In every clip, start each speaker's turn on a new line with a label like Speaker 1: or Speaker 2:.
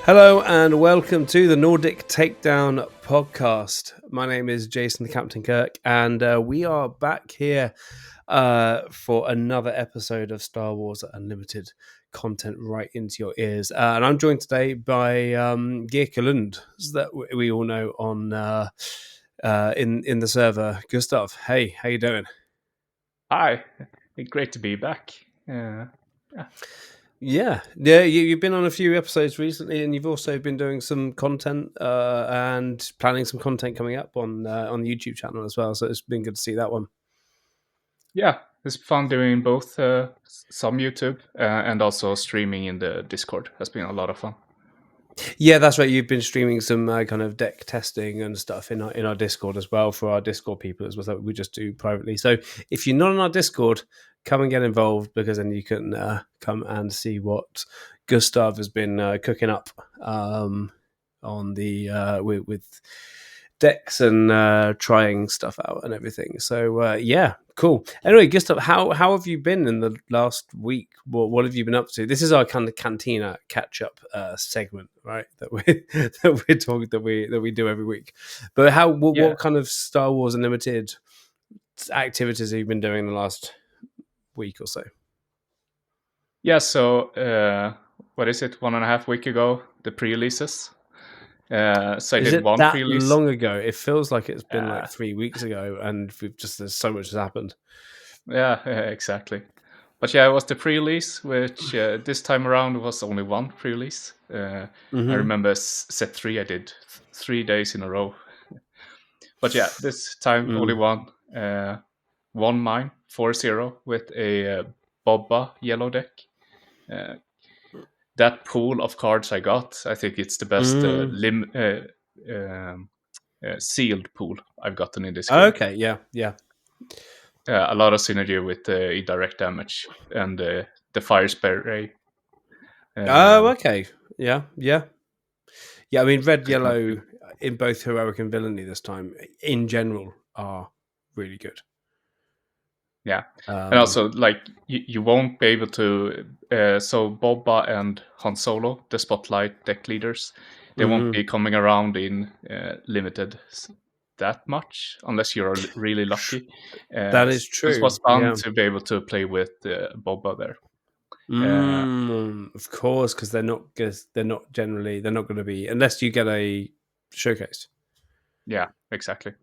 Speaker 1: Hello and welcome to the Nordic Takedown podcast. My name is Jason the Captain Kirk, and we are back here for another episode of Star Wars Unlimited content right into your ears. And I'm joined today by Geerke Lund, that we all know on in the server. Gustav, hey, how you doing?
Speaker 2: Hi, great to be back.
Speaker 1: Yeah. You've been on a few episodes recently, and you've also been doing some content and planning some content coming up on the YouTube channel as well. So it's been good to see that one.
Speaker 2: Yeah, it's fun doing both some YouTube and also streaming in the Discord. Has been a lot of fun.
Speaker 1: Yeah, that's right. You've been streaming some kind of deck testing and stuff in our Discord as well for our Discord people as well. That we just do privately. So if you're not on our Discord, come and get involved, because then you can come and see what Gustav has been cooking up on the with decks and trying stuff out and everything. So yeah, cool. Anyway, Gustav, how have you been in the last week? What have you been up to? This is our kind of cantina catch up segment, right? That we that we do every week. But what kind of Star Wars Unlimited activities have you been doing the last week or so?
Speaker 2: Yeah, so what is it? 1.5 weeks ago, the pre-releases. So I
Speaker 1: Is
Speaker 2: did
Speaker 1: it
Speaker 2: one
Speaker 1: that
Speaker 2: pre-release.
Speaker 1: long ago? It feels like it's been like 3 weeks ago, and there's so much has happened.
Speaker 2: Yeah, exactly. But yeah, it was the pre-release, which this time around was only one pre-release. I remember set 3 I did 3 days in a row. But yeah, this time only one. Won mine 4-0 with a Boba yellow deck. That pool of cards I got, I think it's the best sealed pool I've gotten in this game.
Speaker 1: Okay, yeah.
Speaker 2: A lot of synergy with indirect damage and the fire spray.
Speaker 1: Okay, yeah. I mean, red, yellow in both heroic and villainy this time, in general, are really good.
Speaker 2: Yeah, and also like you won't be able to. So Boba and Han Solo, the Spotlight deck leaders, they won't be coming around in limited that much unless you're really lucky.
Speaker 1: That is true.
Speaker 2: It was fun to be able to play with Boba there.
Speaker 1: Of course, because they're not going to be, unless you get a showcase.
Speaker 2: Yeah, exactly.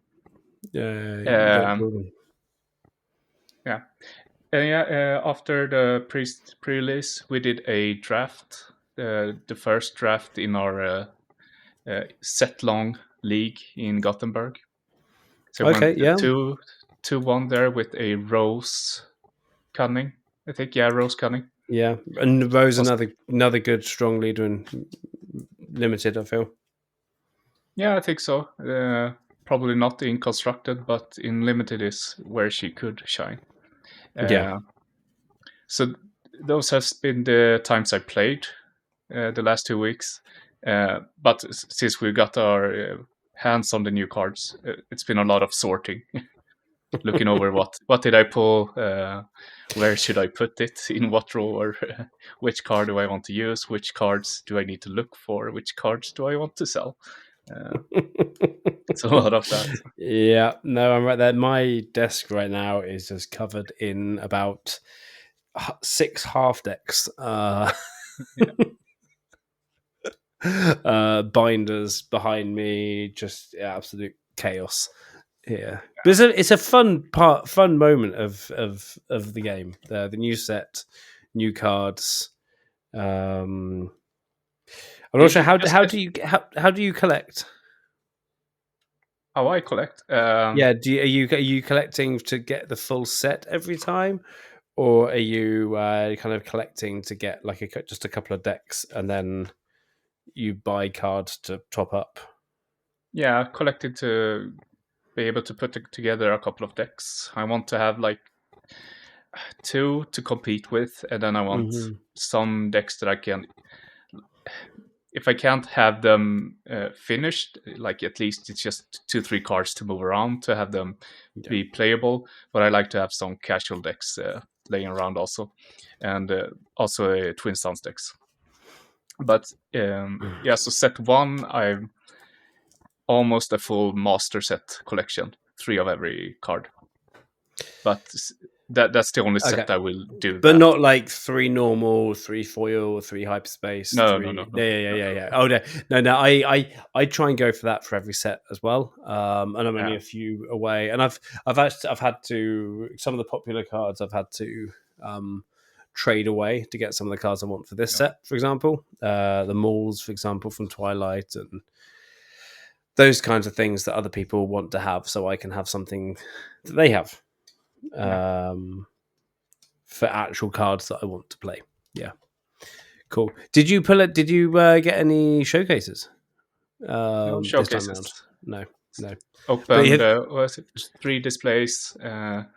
Speaker 1: Yeah.
Speaker 2: After the pre-release, we did a draft, the first draft in our set-long league in Gothenburg. So
Speaker 1: Okay, yeah.
Speaker 2: 2-1 there with a Rose Cunning. I think, Rose Cunning.
Speaker 1: Yeah, and Rose another good strong leader in limited, I feel.
Speaker 2: Yeah, I think so. Probably not in constructed, but in limited is where she could shine.
Speaker 1: Yeah.
Speaker 2: So those has been the times I played the last 2 weeks. But since we got our hands on the new cards, it's been a lot of sorting. Looking over what did I pull, where should I put it, in what drawer, which card do I want to use, which cards do I need to look for, which cards do I want to sell. It's a lot of that.
Speaker 1: Yeah, no, I'm right there. My desk right now is just covered in about 6 half decks. Binders behind me, just absolute chaos here. But it's a fun moment of the game. The new set, new cards. I'm not sure how do you collect?
Speaker 2: How I collect?
Speaker 1: Yeah, are you collecting to get the full set every time, or are you kind of collecting to get like just a couple of decks and then you buy cards to top up?
Speaker 2: Yeah, collected to be able to put together a couple of decks. I want to have like 2 to compete with, and then I want some decks that I can. If I can't have them finished, like at least it's just 2-3 cards to move around to have them be playable. But I like to have some casual decks laying around also, and also Twin Suns decks. But yeah, so set 1, I'm almost a full master set collection, 3 of every card. But that's the only set
Speaker 1: Okay.
Speaker 2: I will do
Speaker 1: But
Speaker 2: that.
Speaker 1: not like 3 normal, 3 foil, 3 hyperspace,
Speaker 2: No, no, no,
Speaker 1: 3.
Speaker 2: no,
Speaker 1: Yeah,
Speaker 2: no,
Speaker 1: yeah.
Speaker 2: no,
Speaker 1: Yeah.
Speaker 2: no.
Speaker 1: Oh no, no. I try and go for that for every set as well. And I'm only
Speaker 2: Yeah,
Speaker 1: a few away, and I've had to some of the popular cards I've had to trade away to get some of the cards I want for this
Speaker 2: yeah,
Speaker 1: set. For example, the Mauls, for example, from Twilight, and those kinds of things that other people want to have, so I can have something that they have.
Speaker 2: yeah.
Speaker 1: For actual cards that I want to play. Yeah, cool. Did you pull it? Did you get any showcases
Speaker 2: No
Speaker 1: this time around?
Speaker 2: showcases.
Speaker 1: No, no. But
Speaker 2: Opened what was it, 3 displays, and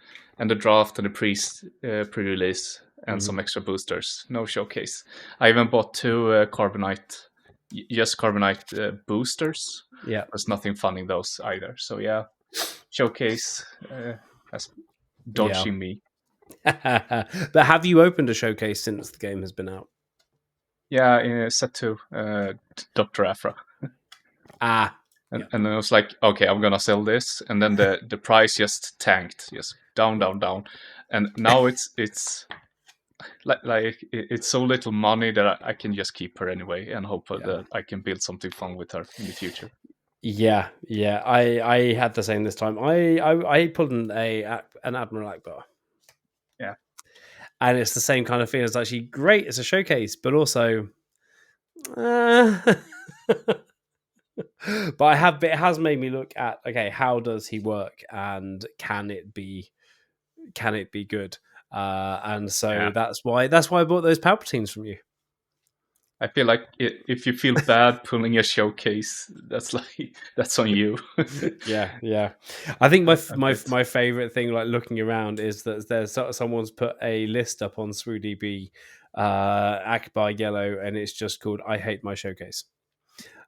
Speaker 2: the draft and the pre-release, and some extra boosters. No showcase. I even bought 2 Carbonite, just Carbonite boosters.
Speaker 1: yeah.
Speaker 2: There's nothing fun in those either. So yeah, showcase has
Speaker 1: Yeah.
Speaker 2: dodging me.
Speaker 1: But have you opened a showcase since the game has been out?
Speaker 2: Yeah, set 2, Dr. Afra.
Speaker 1: Ah,
Speaker 2: And,
Speaker 1: yeah.
Speaker 2: and then I was like, okay, I'm gonna sell this, and then the price just tanked, just down, down, down, and now it's like it's so little money that I can just keep her anyway, and hope
Speaker 1: Yeah.
Speaker 2: that I can build something fun with her in the future.
Speaker 1: Yeah, yeah. I had the same this time. I pulled an Admiral Akbar.
Speaker 2: Yeah,
Speaker 1: And it's the same kind of feeling. It's actually great. It's a showcase, but also, but it has made me look at, okay, how does he work, and can it be good? And so
Speaker 2: yeah.
Speaker 1: that's why I bought those Palpatines from you.
Speaker 2: I feel like if you feel bad pulling a showcase, that's on you.
Speaker 1: Yeah. I think
Speaker 2: A bit.
Speaker 1: my favorite thing, like looking around, is that someone's put a list up on SwooDB, Akbar Yellow, and it's just called "I hate my showcase."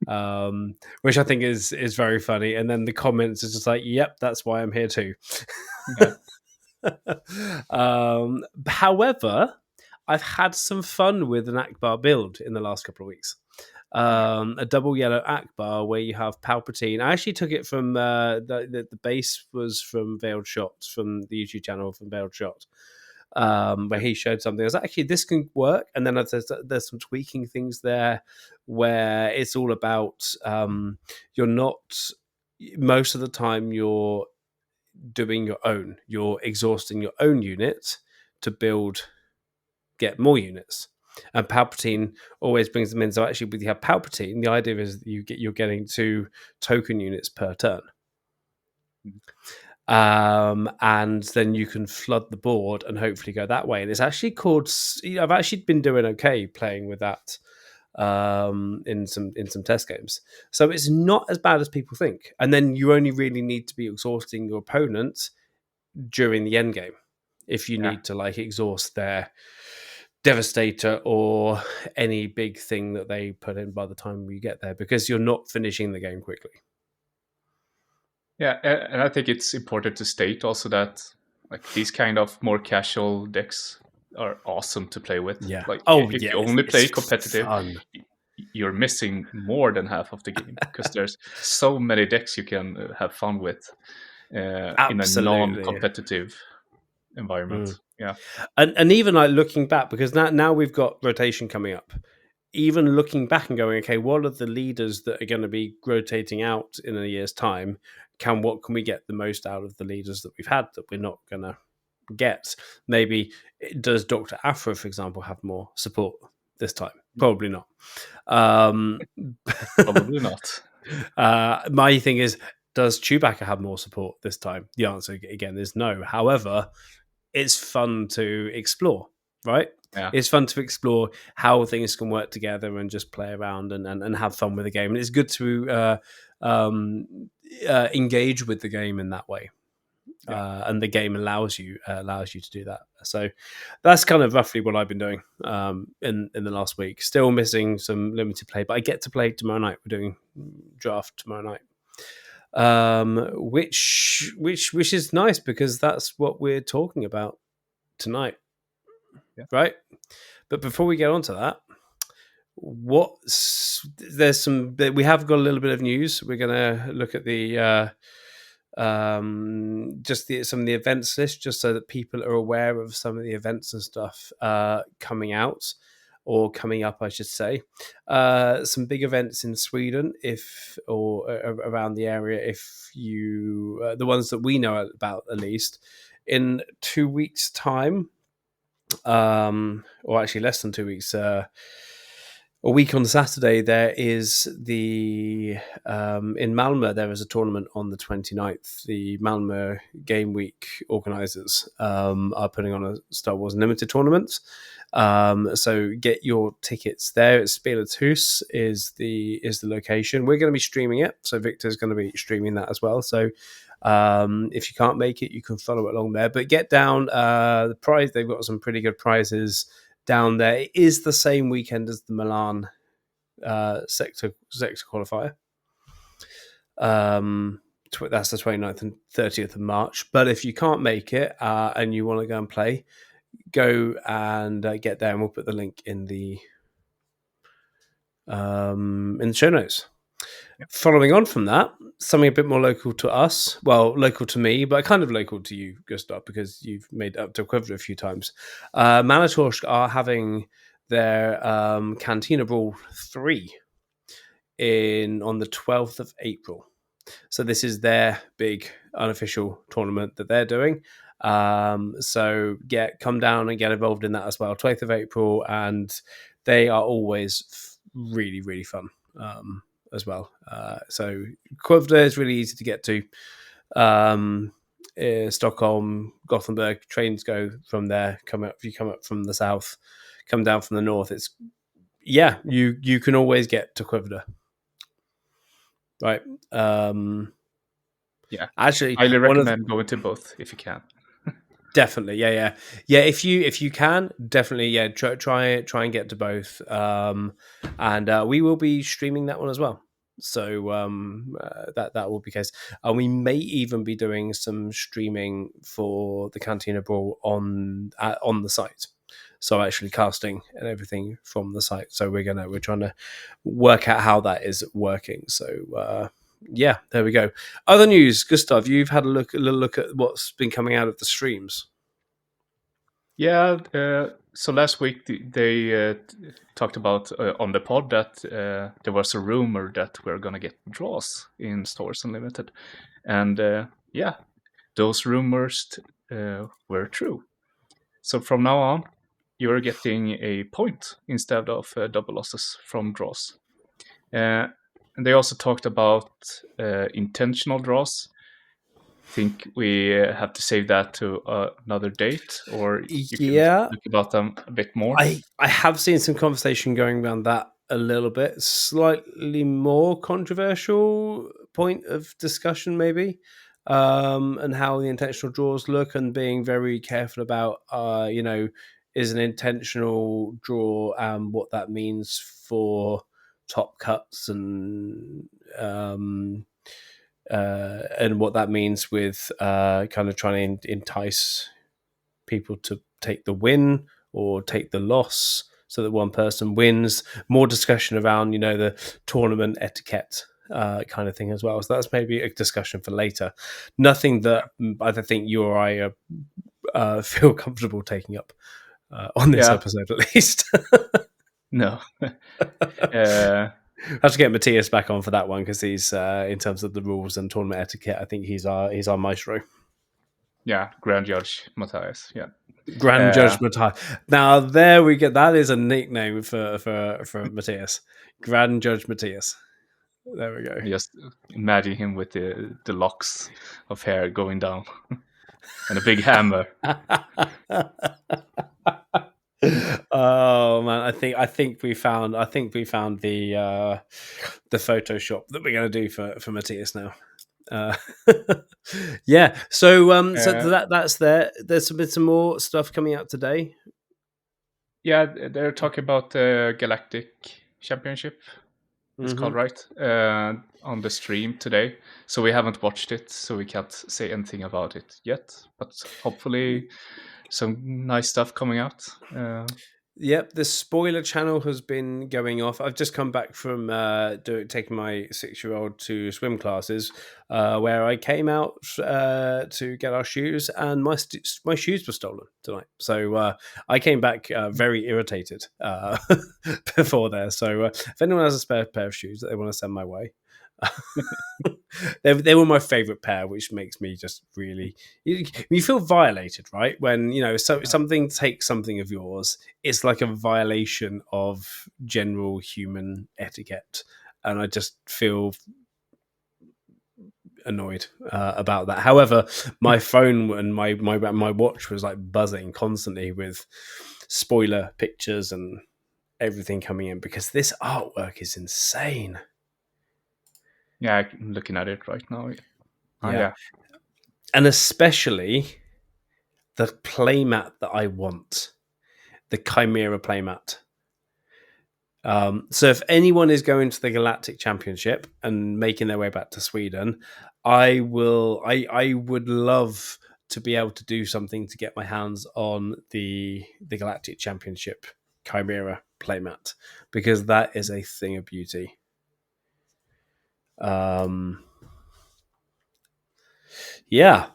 Speaker 1: Which I think is very funny. And then the comments is just like, "Yep, that's why I'm here too."
Speaker 2: Yeah,
Speaker 1: However, I've had some fun with an Akbar build in the last couple of weeks.
Speaker 2: yeah.
Speaker 1: A double yellow Akbar where you have Palpatine. I actually took it from the base was from Veiled Shots, from the YouTube channel from Veiled Shot, where he showed something. I was like, actually, this can work. And then there's some tweaking things there where it's all about you're not, most of the time you're doing your own, you're exhausting your own units to get more units. And Palpatine always brings them in. So actually, with you have Palpatine, the idea is you're getting 2 token units per turn. And then you can flood the board and hopefully go that way. And it's actually called. I've actually been doing okay playing with that in some test games. So it's not as bad as people think. And then you only really need to be exhausting your opponent during the end game if you
Speaker 2: Yeah.
Speaker 1: need to like exhaust their Devastator or any big thing that they put in by the time we get there, because you're not finishing the game quickly.
Speaker 2: Yeah, and I think it's important to state also that like these kind of more casual decks are awesome to play with.
Speaker 1: Yeah.
Speaker 2: Like
Speaker 1: Oh
Speaker 2: if
Speaker 1: yeah,
Speaker 2: you only play
Speaker 1: it's
Speaker 2: competitive,
Speaker 1: fun.
Speaker 2: you're missing more than half of the game because there's so many decks you can have fun with in a
Speaker 1: Absolutely.
Speaker 2: non-competitive environment.
Speaker 1: Mm.
Speaker 2: Yeah,
Speaker 1: And even like looking back, because now we've got rotation coming up. Even looking back and going, okay, what are the leaders that are going to be rotating out in a year's time? What can we get the most out of the leaders that we've had that we're not going to get? Maybe does Dr. Afra, for example, have more support this time? Probably not.
Speaker 2: probably not.
Speaker 1: My thing is, does Chewbacca have more support this time? The answer again is no. However, it's fun to explore, right?
Speaker 2: Yeah,
Speaker 1: It's fun to explore how things can work together and just play around and have fun with the game. And it's good to engage with the game in that way.
Speaker 2: yeah,
Speaker 1: And the game allows you to do that. So that's kind of roughly what I've been doing in the last week. Still missing some limited play, but I get to play tomorrow night. We're doing draft tomorrow night, which is nice because that's what we're talking about tonight,
Speaker 2: yeah.
Speaker 1: right? But before we get on to that, there's some, we have got a little bit of news. We're going to look at the some of the events list, just so that people are aware of some of the events and stuff coming out, or coming up, I should say. Some big events in Sweden, around the area, if you the ones that we know about, at least. In 2 weeks' time, or actually less than 2 weeks, a week on Saturday, there is in Malmö, there is a tournament on the 29th. The Malmö Game Week organisers are putting on a Star Wars Limited tournament. So get your tickets there. It's Spelathus is the location. We're going to be streaming it, so Victor's going to be streaming that as well. So if you can't make it, you can follow along there. But get down. The prize, they've got some pretty good prizes down there. It is the same weekend as the Milan sector qualifier. That's the 29th and 30th of March. But if you can't make it and you want to go and play, go and get there, and we'll put the link in the show notes. Yep. Following on from that, something a bit more local to us, well, local to me, but kind of local to you, Gustav, because you've made up to Quiver a few times. Malatorsk are having their Cantina Brawl 3 on the 12th of April. So this is their big unofficial tournament that they're doing. So come down and get involved in that as well. 12th of April, and they are always really, really fun. As well. So Quivda is really easy to get to. Stockholm, Gothenburg, trains go from there. If you come up from the south, come down from the north, you can always get to Quivda. Right. Actually,
Speaker 2: highly recommend going to both if you can.
Speaker 1: Definitely, yeah. If you can, definitely, try and get to both, and we will be streaming that one as well. So that will be the case, and we may even be doing some streaming for the Cantina Brawl on the site. So actually casting and everything from the site. So we're trying to work out how that is working. So. There we go. Other news, Gustav, you've had a little look at what's been coming out of the streams.
Speaker 2: Yeah, so last week they talked about on the pod that there was a rumor that we're going to get draws in Star Wars Unlimited. And those rumors were true. So from now on, you're getting a point instead of double losses from draws. And they also talked about intentional draws. I think we have to save that to another date, or you can look about them a bit more.
Speaker 1: I have seen some conversation going around that a little bit. Slightly more controversial point of discussion, maybe, and how the intentional draws look, and being very careful about, is an intentional draw and what that means for top cuts and what that means with kind of trying to entice people to take the win or take the loss so that one person wins. More discussion around, the tournament etiquette kind of thing as well. So that's maybe a discussion for later. Nothing that I think you or I feel comfortable taking up on this episode, at least.
Speaker 2: No.
Speaker 1: I have to get Matthias back on for that one, because he's in terms of the rules and tournament etiquette, I think he's our maestro.
Speaker 2: Yeah, Grand Judge Matthias. Yeah,
Speaker 1: Grand Judge Matthias. Now there we go. That is a nickname for Matthias. Grand Judge Matthias. There we go.
Speaker 2: Just imagine him with the locks of hair going down and a big hammer.
Speaker 1: Oh man, I think we found the Photoshop that we're going to do for Matthias now. So that's there. There's some more stuff coming out today.
Speaker 2: Yeah, they're talking about the Galactic Championship. It's called, right? On the stream today. So we haven't watched it, so we can't say anything about it yet. But hopefully some nice stuff coming out.
Speaker 1: Yep, the spoiler channel has been going off. I've just come back from taking my 6-year-old to swim classes, where I came out to get our shoes, and my shoes were stolen tonight. So I came back very irritated before there. So if anyone has a spare pair of shoes that they want to send my way, they were my favorite pair, which makes me just really you feel violated, right? When something takes something of yours, it's like a violation of general human etiquette, and I just feel annoyed about that. However, my phone and my watch was like buzzing constantly with spoiler pictures and everything coming in because this artwork is insane.
Speaker 2: Yeah, I'm looking at it right now. Oh
Speaker 1: Yeah,
Speaker 2: yeah.
Speaker 1: and especially the playmat that I want, the Chimera playmat. So if anyone is going to the Galactic Championship and making their way back to Sweden, I will. I would love to be able to do something to get my hands on the Galactic Championship Chimera playmat because that is a thing of beauty. Um, yeah.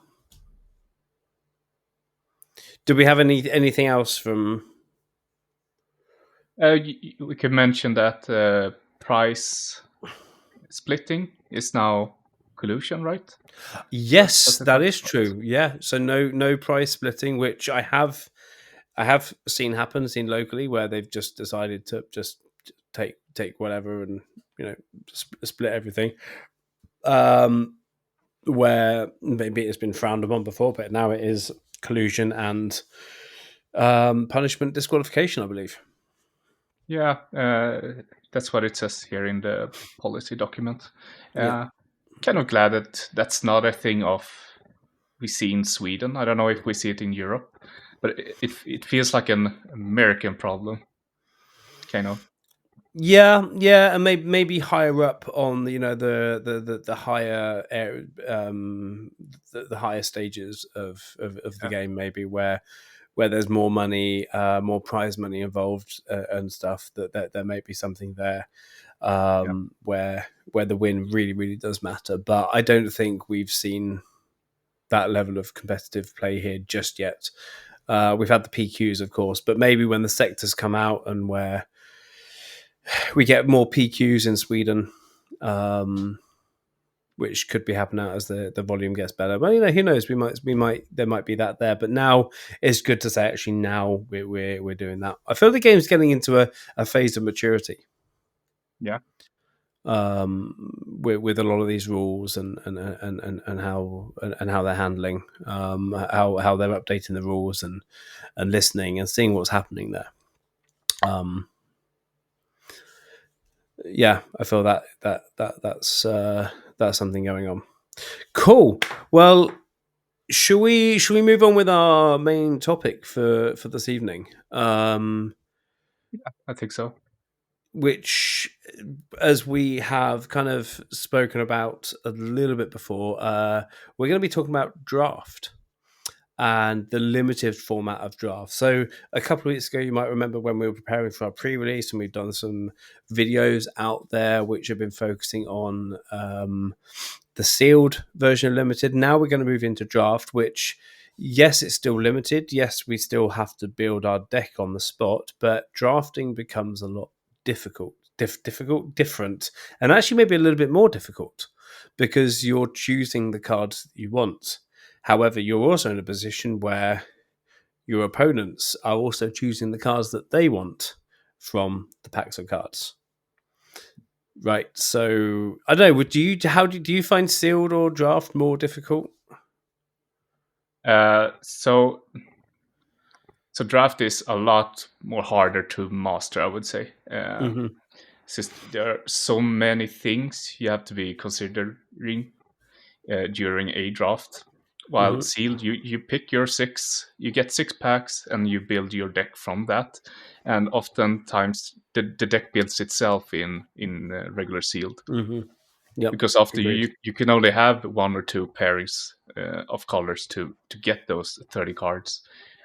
Speaker 1: Do we have anything else from?
Speaker 2: We could mention that price splitting is now collusion, right?
Speaker 1: Yes,
Speaker 2: That's a
Speaker 1: that
Speaker 2: term.
Speaker 1: is true. Yeah, so no price splitting, which I have seen happen, seen locally where they've just decided to just take whatever and split everything. Um, where maybe it's been frowned upon before, but now it is collusion and punishment disqualification, I believe.
Speaker 2: Yeah, that's what it says here in the policy document.
Speaker 1: Yeah.
Speaker 2: Kind of glad that that's not a thing of we see in Sweden. I don't know if we see it in Europe, but it feels like an American problem, kind of.
Speaker 1: Yeah, and maybe higher up on the higher the higher stages of the
Speaker 2: Yeah,
Speaker 1: game, maybe where there's more money, more prize money involved, and stuff. That there may be something there
Speaker 2: yeah,
Speaker 1: where the win really really does matter. But I don't think we've seen that level of competitive play here just yet. We've had the PQs, of course, but maybe when the sectors come out and where we get more PQs in Sweden, which could be happening as the volume gets better. But who knows? We might there might be that there. But now it's good to say actually now we're doing that. I feel the game's getting into a phase of maturity.
Speaker 2: yeah,
Speaker 1: With a lot of these rules and how they're handling, how they're updating the rules and listening and seeing what's happening there. Yeah, I feel that's something going on. Cool. Well, should we move on with our main topic for this evening?
Speaker 2: I think so.
Speaker 1: Which, as we have kind of spoken about a little bit before, we're going to be talking about draft and the limited format of draft. So a couple of weeks ago, you might remember when we were preparing for our pre-release, and we've done some videos out there which have been focusing on the sealed version of limited. Now we're going to move into draft, which yes, it's still limited. Yes, we still have to build our deck on the spot, but drafting becomes a lot different, and actually maybe a little bit more difficult because you're choosing the cards that you want. However, you're also in a position where your opponents are also choosing the cards that they want from the packs of cards. Right. So I don't know. Do you find sealed or draft more difficult?
Speaker 2: So draft is a lot more harder to master, I would say.
Speaker 1: Mm-hmm.
Speaker 2: Since there are so many things you have to be considering during a draft. While
Speaker 1: Mm-hmm.
Speaker 2: sealed, you pick your six, you get 6 packs, and you build your deck from that. And oftentimes the deck builds itself in regular sealed,
Speaker 1: Mm-hmm. Yep.
Speaker 2: because after
Speaker 1: Agreed.
Speaker 2: you can only have one or two pairings of colors to get those 30 cards,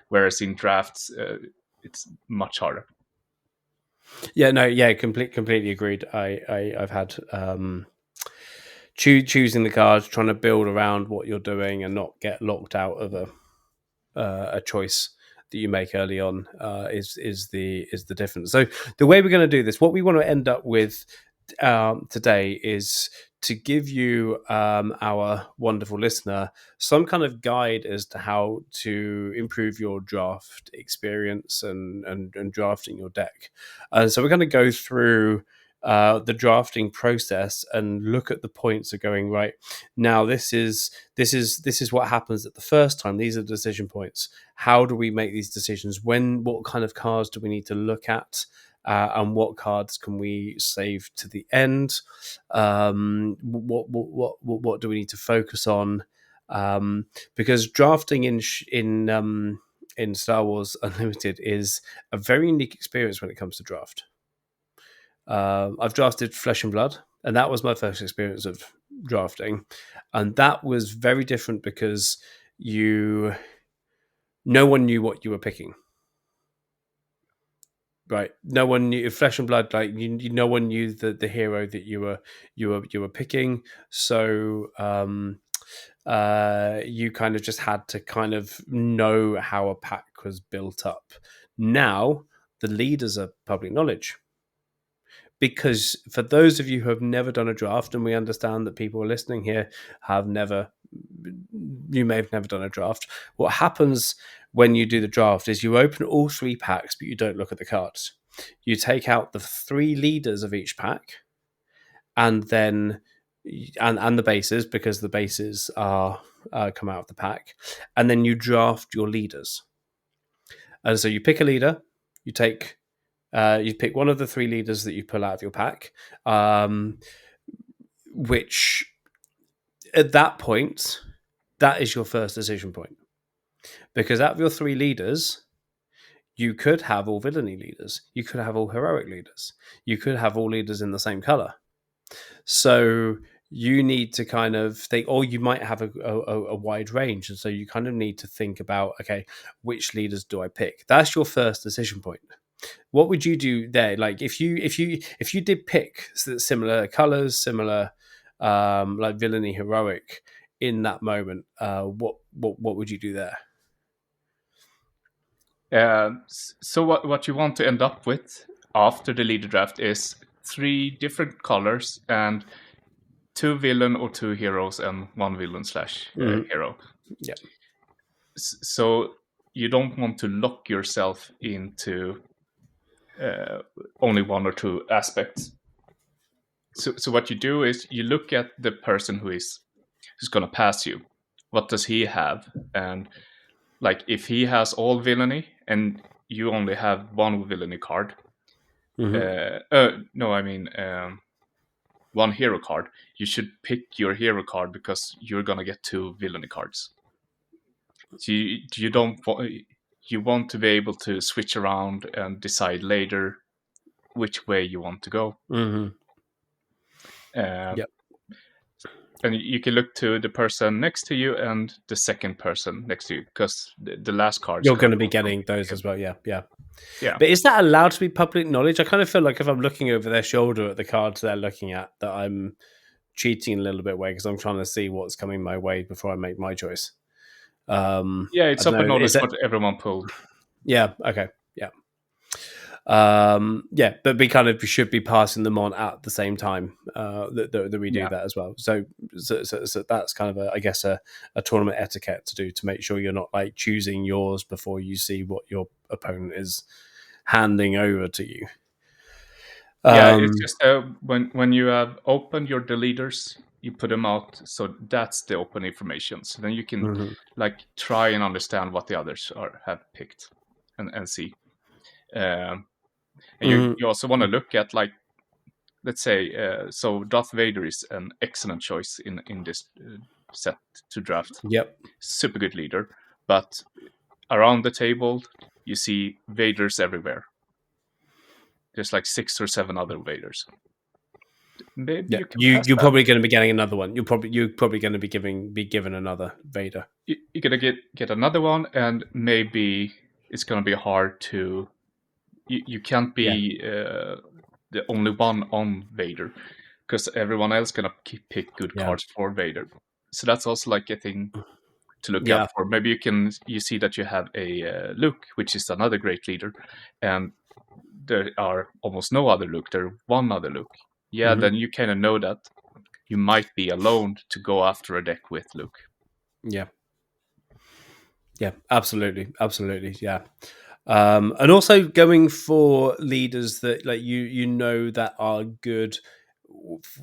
Speaker 2: whereas in drafts. it's much harder.
Speaker 1: Yeah, no, yeah, completely agreed. I've had choosing the cards, trying to build around what you're doing, and not get locked out of a choice that you make early on is the difference. So the way we're going to do this, what we want to end up with today is to give you our wonderful listener some kind of guide as to how to improve your draft experience and drafting your deck. And so we're going to go through the drafting process and look at the points of going right now. This is what happens at the first time. These are decision points. How do we make these decisions? What kind of cards do we need to look at? And what cards can we save to the end? What do we need to focus on? Because drafting in Star Wars Unlimited is a very unique experience when it comes to draft. I've drafted Flesh and Blood, and that was my first experience of drafting, and that was very different because no one knew what you were picking. Right, no one knew Flesh and Blood. Like no one knew the hero that you were picking. So you kind of just had to kind of know how a pack was built up. Now the leaders are public knowledge, because for those of you who have never done a draft, and we understand that people listening here you may have never done a draft. What happens when you do the draft is you open all 3 packs, but you don't look at the cards. You take out the 3 leaders of each pack, and then and the bases, because the bases are come out of the pack, and then you draft your leaders. And so you pick a leader, you pick one of the 3 leaders that you pull out of your pack, which at that point, that is your first decision point. Because out of your 3 leaders, you could have all villainy leaders. You could have all heroic leaders. You could have all leaders in the same color. So you need to kind of think, or you might have a wide range. And so you kind of need to think about, okay, which leaders do I pick? That's your first decision point. What would you do there? Like if you did pick similar colors, similar like villainy, heroic in that moment, what would you do there?
Speaker 2: So what you want to end up with after the leader draft is 3 different colors and 2 villain or 2 heroes and 1 villain / hero.
Speaker 1: Yeah.
Speaker 2: So you don't want to lock yourself into only 1 or 2 aspects. So what you do is you look at the person who's going to pass you. What does he have? And like if he has all villainy and you only have 1 villainy card. No, I mean 1 hero card. You should pick your hero card because you're gonna get 2 villainy cards. So you don't you want to be able to switch around and decide later which way you want to go.
Speaker 1: Yep.
Speaker 2: And you can look to the person next to you and the second person next to you, because the last cards
Speaker 1: you're going to be getting those as well. Yeah.
Speaker 2: Yeah.
Speaker 1: But is that allowed to be public knowledge? I kind of feel like if I'm looking over their shoulder at the cards they're looking at, that I'm cheating a little bit away because I'm trying to see what's coming my way before I make my choice.
Speaker 2: It's open knowledge what everyone pulled.
Speaker 1: Yeah. Okay. Yeah. But we kind of should be passing them on at the same time that we do that as well. So that's kind of I guess a tournament etiquette to do, to make sure you're not like choosing yours before you see what your opponent is handing over to you.
Speaker 2: It's just when you have opened your leaders, you put them out, so that's the open information. So then you can like try and understand what the others have picked and see. And you also want to look at, like, let's say, so Darth Vader is an excellent choice in this set to draft.
Speaker 1: Yep.
Speaker 2: Super good leader. But around the table, you see Vaders everywhere. There's like 6 or 7 other Vaders. Maybe
Speaker 1: you're probably going to be getting another one. You're probably going to be given another Vader.
Speaker 2: You're going to get another one, and maybe it's going to be hard to. You can't
Speaker 1: Yeah,
Speaker 2: be the only one on Vader, because everyone else gonna pick good
Speaker 1: yeah,
Speaker 2: cards for Vader. So that's also like a thing to look out
Speaker 1: yeah.
Speaker 2: for. Maybe you see that you have a Luke, which is another great leader, and there are almost no other Luke. There one other Luke. Yeah,
Speaker 1: Hmm.
Speaker 2: then you kind of know that you might be alone to go after a deck with Luke.
Speaker 1: Yeah, yeah, absolutely, absolutely, yeah. And also going for leaders that like you know that are good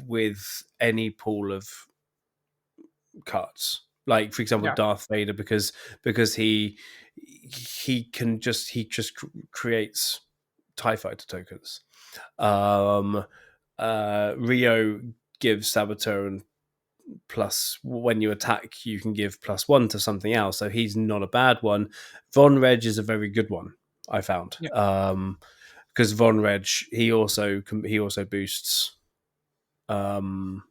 Speaker 1: with any pool of cards. Like for example,
Speaker 2: Yeah,
Speaker 1: Darth Vader, because he just creates TIE fighter tokens. Um, Rio gives Saboteur and plus when you attack, you can give +1 to something else. So he's not a bad one. Von Reg is a very good one. I found
Speaker 2: yeah,
Speaker 1: because Von Reg he also boosts. Um,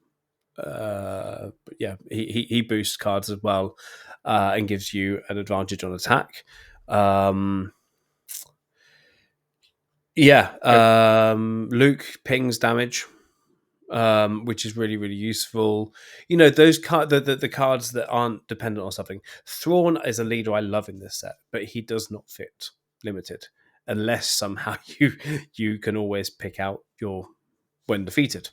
Speaker 1: yeah, he boosts cards as well, and gives you an advantage on attack. Um, yeah,
Speaker 2: yeah,
Speaker 1: Luke pings damage, which is really really useful. You know those the cards that aren't dependent on something. Thrawn is a leader I love in this set, but he does not fit limited unless somehow you can always pick out your when defeated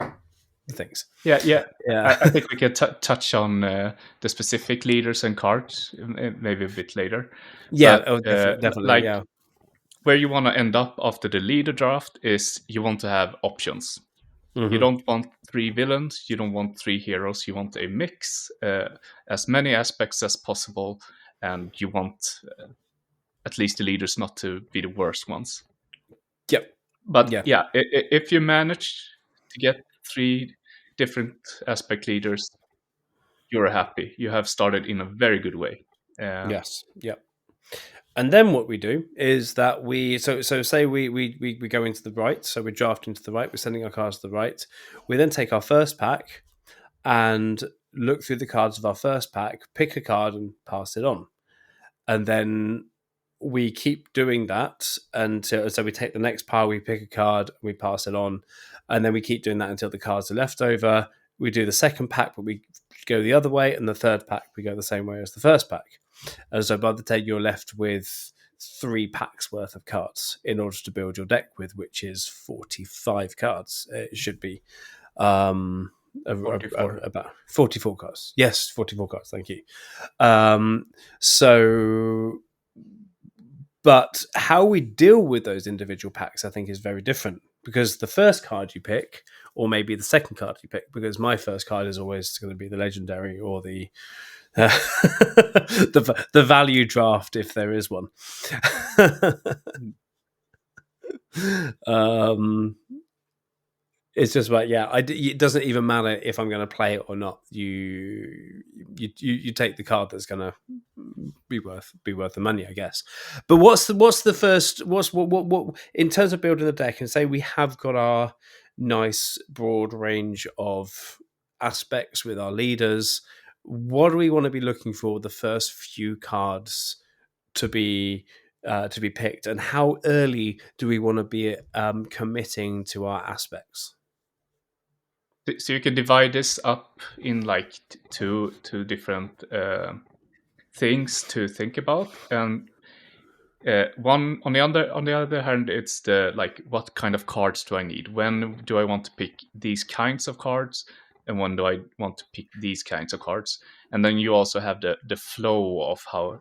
Speaker 1: things.
Speaker 2: yeah.
Speaker 1: Yeah,
Speaker 2: I think we can touch on the specific leaders and cards maybe a bit later,
Speaker 1: yeah,
Speaker 2: but
Speaker 1: oh, definitely,
Speaker 2: like
Speaker 1: yeah.
Speaker 2: where you want to end up after the leader draft is you want to have options. You
Speaker 1: Hmm.
Speaker 2: don't want three villains, you don't want three heroes, you want a mix, as many aspects as possible, and you want at least the leaders not to be the worst ones.
Speaker 1: Yep.
Speaker 2: But
Speaker 1: Yeah.
Speaker 2: yeah, if you manage to get three different aspect leaders, you're happy. You have started in a very good way. Uh,
Speaker 1: Yes. Yep. And then what we do is that we say we go into the right, so we draft into the right, we're sending our cards to the right. We then take our first pack and look through the cards of our first pack, pick a card and pass it on. And then we keep doing that until so we take the next pile, we pick a card, we pass it on, and then we keep doing that until the cards are left over. We do the second pack, but we go the other way, and the third pack we go the same way as the first pack. And so by the time you're left with 3 packs worth of cards in order to build your deck with, which is 45 cards. It should be um,
Speaker 2: 44.
Speaker 1: about 44 cards. Yes, 44 cards. Thank you. Um, so, but how we deal with those individual packs, I think, is very different because the first card you pick, or maybe the second card you pick, because my first card is always going to be the legendary or the the value draft if there is one. um, it's just like it doesn't even matter if I'm going to play it or not. You take the card that's going to be worth the money, I guess. But what's the first what in terms of building the deck, and say we have got our nice broad range of aspects with our leaders. What do we want to be looking for the first few cards to be picked, and how early do we want to be committing to our aspects?
Speaker 2: So you can divide this up in like two different things to think about, and one on the other hand, it's the like what kind of cards do I need? When do I want to pick these kinds of cards, and when do I want to pick these kinds of cards? And then you also have the flow of how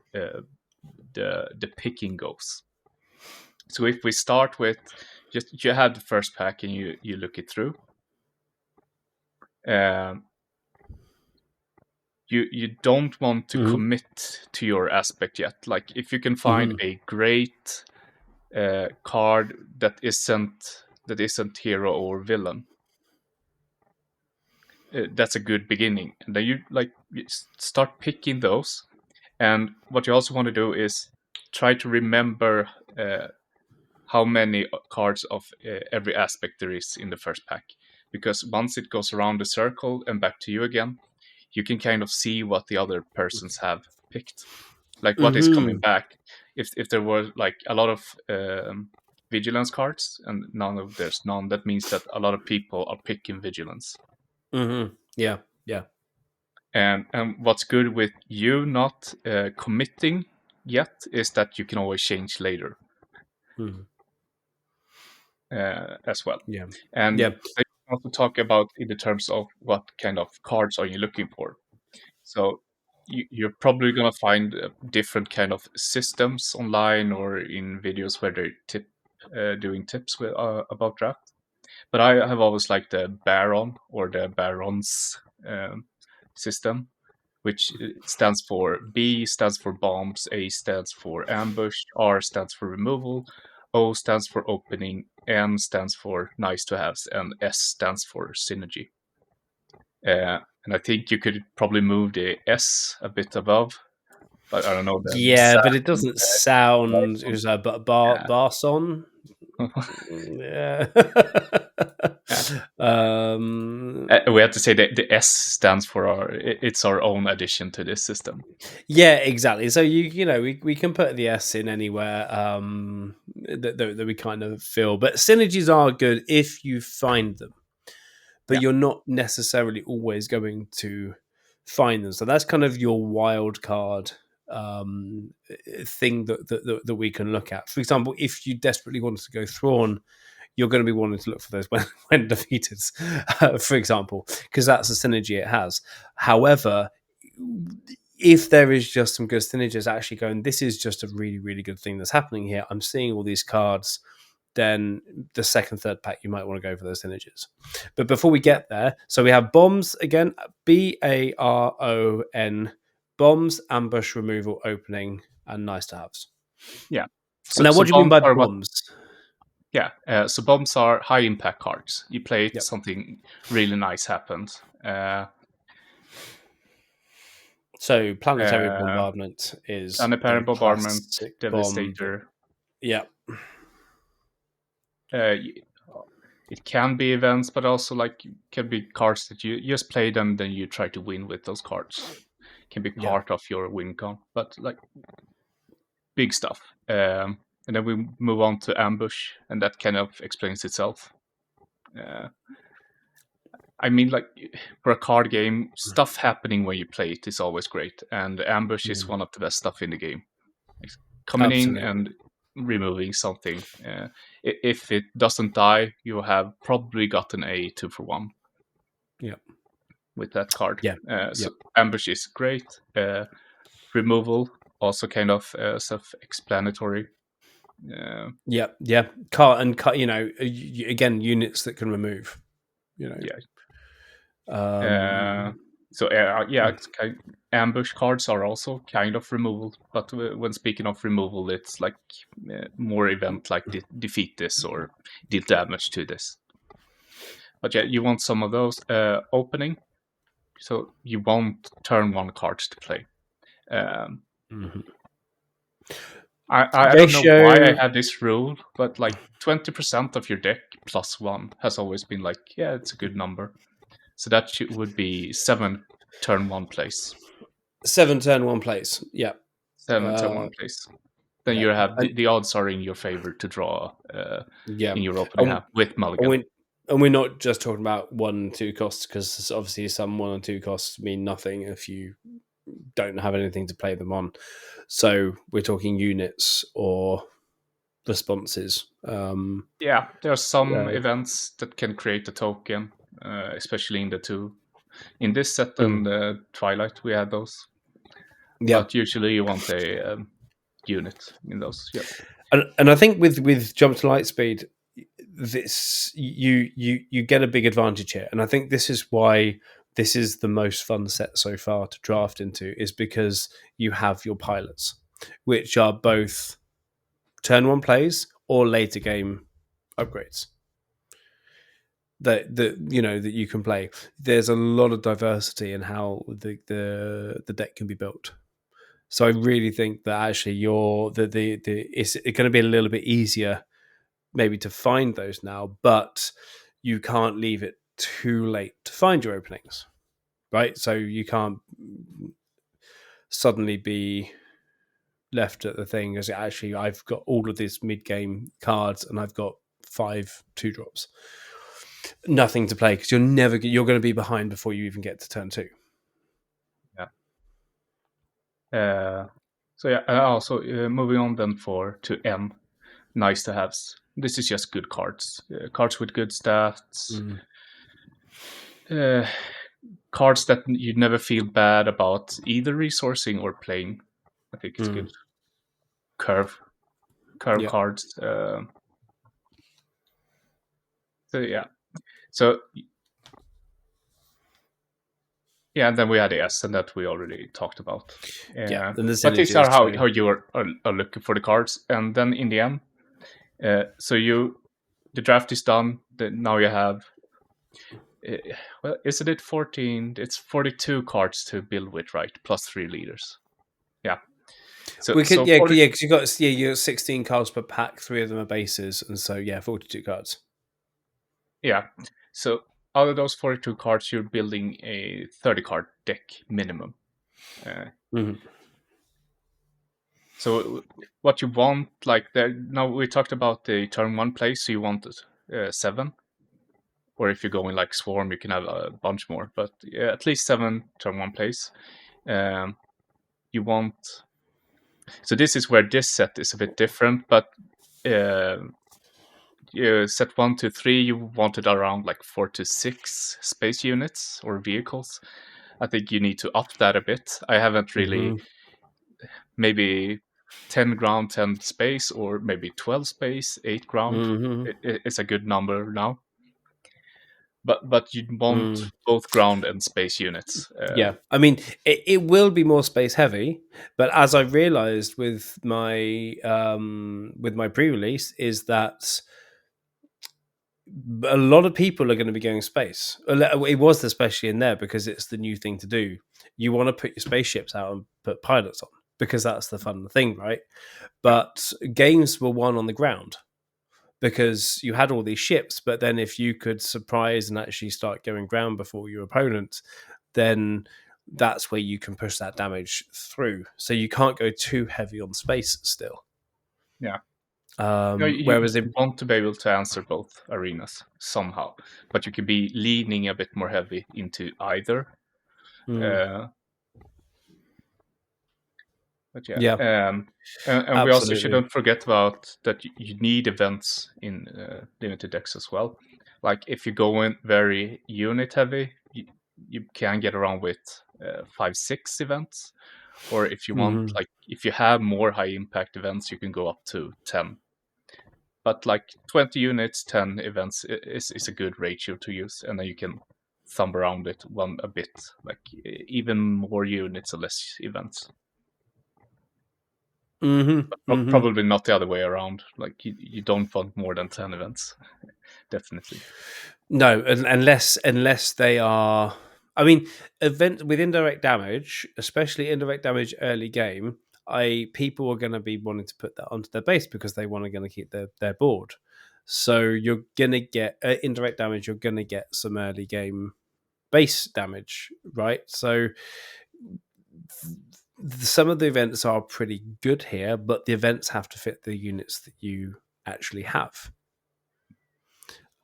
Speaker 2: the picking goes. So if we start with just you have the first pack and you look it through. Um, you don't want to
Speaker 1: Mm-hmm.
Speaker 2: commit to your aspect yet. Like if you can find
Speaker 1: Mm-hmm.
Speaker 2: a great card that isn't hero or villain, that's a good beginning. And then you start picking those. And what you also want to do is try to remember how many cards of every aspect there is in the first pack, because once it goes around the circle and back to you again, you can kind of see what the other persons have picked, like what is coming
Speaker 1: Mm-hmm.
Speaker 2: back. if there were like a lot of vigilance cards and there's none, that means that a lot of people are picking vigilance.
Speaker 1: Mm-hmm. Yeah.
Speaker 2: And what's good with you not committing yet is that you can always change later
Speaker 1: Mm-hmm.
Speaker 2: as well.
Speaker 1: Yeah.
Speaker 2: And
Speaker 1: Yeah.
Speaker 2: I want to talk about in the terms of what kind of cards are you looking for. So you're probably gonna find different kind of systems online or in videos where they're doing tips about draft. But I have always liked the Baron or the Barons system, which stands for B stands for bombs, A stands for ambush, R stands for removal, O stands for opening, N stands for nice to haves, and S stands for synergy. And I think you could probably move the S a bit above, but I don't know the
Speaker 1: Yeah,
Speaker 2: sad
Speaker 1: but it doesn't sound. It was a
Speaker 2: yeah.
Speaker 1: Barson. Yeah.
Speaker 2: Yeah.
Speaker 1: um,
Speaker 2: We have to say that the S stands for it's our own addition to this system.
Speaker 1: yeah, exactly. So we can put the S in anywhere that we kind of feel, but synergies are good if you find them, but
Speaker 2: Yeah,
Speaker 1: you're not necessarily always going to find them. So that's kind of your wild card thing that we can look at. For example, if you desperately wanted to go Thrawn, you're going to be wanting to look for those when defeated, for example, because that's a synergy it has. However, if there is just some good synergies actually going, this is just a really, really good thing that's happening here. I'm seeing all these cards. Then the second, third pack, you might want to go for those synergies. But before we
Speaker 2: yeah,
Speaker 1: get there, so we have bombs again, Baron, bombs, ambush, removal, opening, and nice to haves.
Speaker 2: yeah. So,
Speaker 1: Now,
Speaker 2: so
Speaker 1: what do you mean
Speaker 2: bombs
Speaker 1: by
Speaker 2: are what?
Speaker 1: bombs?
Speaker 2: Yeah, so bombs are high impact cards. You play it,
Speaker 1: Yep.
Speaker 2: something really nice happens.
Speaker 1: So planetary
Speaker 2: Uh,
Speaker 1: bombardment is a
Speaker 2: Planetary bombardment,
Speaker 1: classic bomb.
Speaker 2: Devastator.
Speaker 1: Yeah,
Speaker 2: Uh, it can be events, but also like can be cards that you just play them, then you try to win with those cards. Can be
Speaker 1: yeah,
Speaker 2: part of your win con, but like big stuff. And then we move on to ambush, and that kind of explains itself. Uh, I mean, like for a card game, stuff happening when you play it is always great, and ambush is one of the best stuff in the game. Like, coming in
Speaker 1: absolutely.
Speaker 2: and removing something. If it doesn't die, you have probably gotten a 2-for-1
Speaker 1: Yeah,
Speaker 2: with that card.
Speaker 1: yeah, yeah,
Speaker 2: So ambush is great. Removal also kind of self-explanatory.
Speaker 1: yeah, yeah. Car and cut. Again, units that can remove. You know,
Speaker 2: Yeah. Uh,
Speaker 1: um,
Speaker 2: so yeah, it's ambush cards are also kind of removal, but when speaking of removal, it's like more event like defeat this or deal damage to this. But yeah, you want some of those opening, so you want turn one cards to play. Um,
Speaker 1: mhm.
Speaker 2: I don't know why I
Speaker 1: Ratio.
Speaker 2: had this rule, but like 20% of your deck plus one has always been like, yeah, it's a good number. So that would be 7 turn one plays.
Speaker 1: 7 turn 1 place. Yeah.
Speaker 2: 7 turn
Speaker 1: Uh,
Speaker 2: one plays. Then
Speaker 1: yeah.
Speaker 2: you have
Speaker 1: And
Speaker 2: the odds are in your favor to draw
Speaker 1: yeah.
Speaker 2: in your opening
Speaker 1: And,
Speaker 2: hand with
Speaker 1: and,
Speaker 2: mulligan.
Speaker 1: we, and we're not just talking about 1 and 2 costs, because obviously some 1 and 2 costs mean nothing if you don't have anything to play them on. So we're talking units or responses.
Speaker 2: Yeah, there are some
Speaker 1: Uh,
Speaker 2: events that can create a token, especially in the two. In this set
Speaker 1: mm,
Speaker 2: and Twilight, we had those.
Speaker 1: yeah.
Speaker 2: But usually you want a unit in those. Yeah.
Speaker 1: And I think with jump to light speed, this you get a big advantage here, and I think this is why this is the most fun set so far to draft into, is because you have your pilots, which are both turn one plays or later game upgrades that you can play. There's a lot of diversity in how the deck can be built. So I really think that actually it's going to be a little bit easier maybe to find those now, but you can't leave it too late to find your openings, right? So you can't suddenly be left at the thing is actually I've got all of these mid-game cards and I've got 5 2-drops. Nothing to play because you're going to be behind before you even get to turn 2.
Speaker 2: So yeah, also moving on then to M, nice to haves. This is just good cards, cards with good stats, cards that you never feel bad about either resourcing or playing. I think it's good. Curve
Speaker 1: Yeah.
Speaker 2: cards. So yeah, so yeah, and then we had the S, and that we already talked about.
Speaker 1: Yeah, and the
Speaker 2: But these
Speaker 1: synergies
Speaker 2: are how
Speaker 1: too.
Speaker 2: you are looking for the cards, and then in the end, so the draft is done. Now you have, well, isn't it 14? It's 42 cards to build with, right? Plus 3 leaders. Yeah. So
Speaker 1: We could,
Speaker 2: so
Speaker 1: yeah,
Speaker 2: 40,
Speaker 1: because you got 16 cards per pack. 3 of them are bases, and so 42 cards.
Speaker 2: yeah. So out of those 42 cards, you're building a 30 card deck minimum. So what you want, like now we talked about the turn 1 play, so you want 7. Or if you go in like Swarm, you can have a bunch more, but yeah, at least 7 turn 1 plays. You want. So this is where this set is a bit different, but set 1 to 3, you wanted around like 4 to 6 space units or vehicles. I think you need to up that a bit. I haven't really, maybe 10 ground, 10 space, or maybe 12 space, 8 ground. It's a good number now. But you want both ground and space units.
Speaker 1: Yeah, I mean, it will be more space heavy, but as I realized with my pre-release is that a lot of people are going to be going space. It was especially in there because it's the new thing to do. You want to put your spaceships out and put pilots on because that's the fun thing, right? But games were won on the ground because you had all these ships, but then if you could surprise and actually start going ground before your opponent, then that's where you can push that damage through. So you can't go too heavy on space still.
Speaker 2: Yeah.
Speaker 1: Whereas
Speaker 2: You want to be able to answer both arenas somehow, but you could be leaning a bit more heavy into either. But yeah, and we also
Speaker 1: absolutely.
Speaker 2: shouldn't forget about that you need events in limited decks as well. Like if you go in very unit heavy, you can get around with 5-6 events, or if you want, like if you have more high impact events, you can go up to 10. But like 20 units, 10 events is a good ratio to use, and then you can thumb around it a bit, like even more units or less events. Probably not the other way around. Like you don't want more than 10 events, definitely.
Speaker 1: No, unless they are. I mean, event with indirect damage, especially indirect damage early game. People are going to be wanting to put that onto their base because they want to keep their board. So you're going to get indirect damage. You're going to get some early game base damage, right? So some of the events are pretty good here, but the events have to fit the units that you actually have.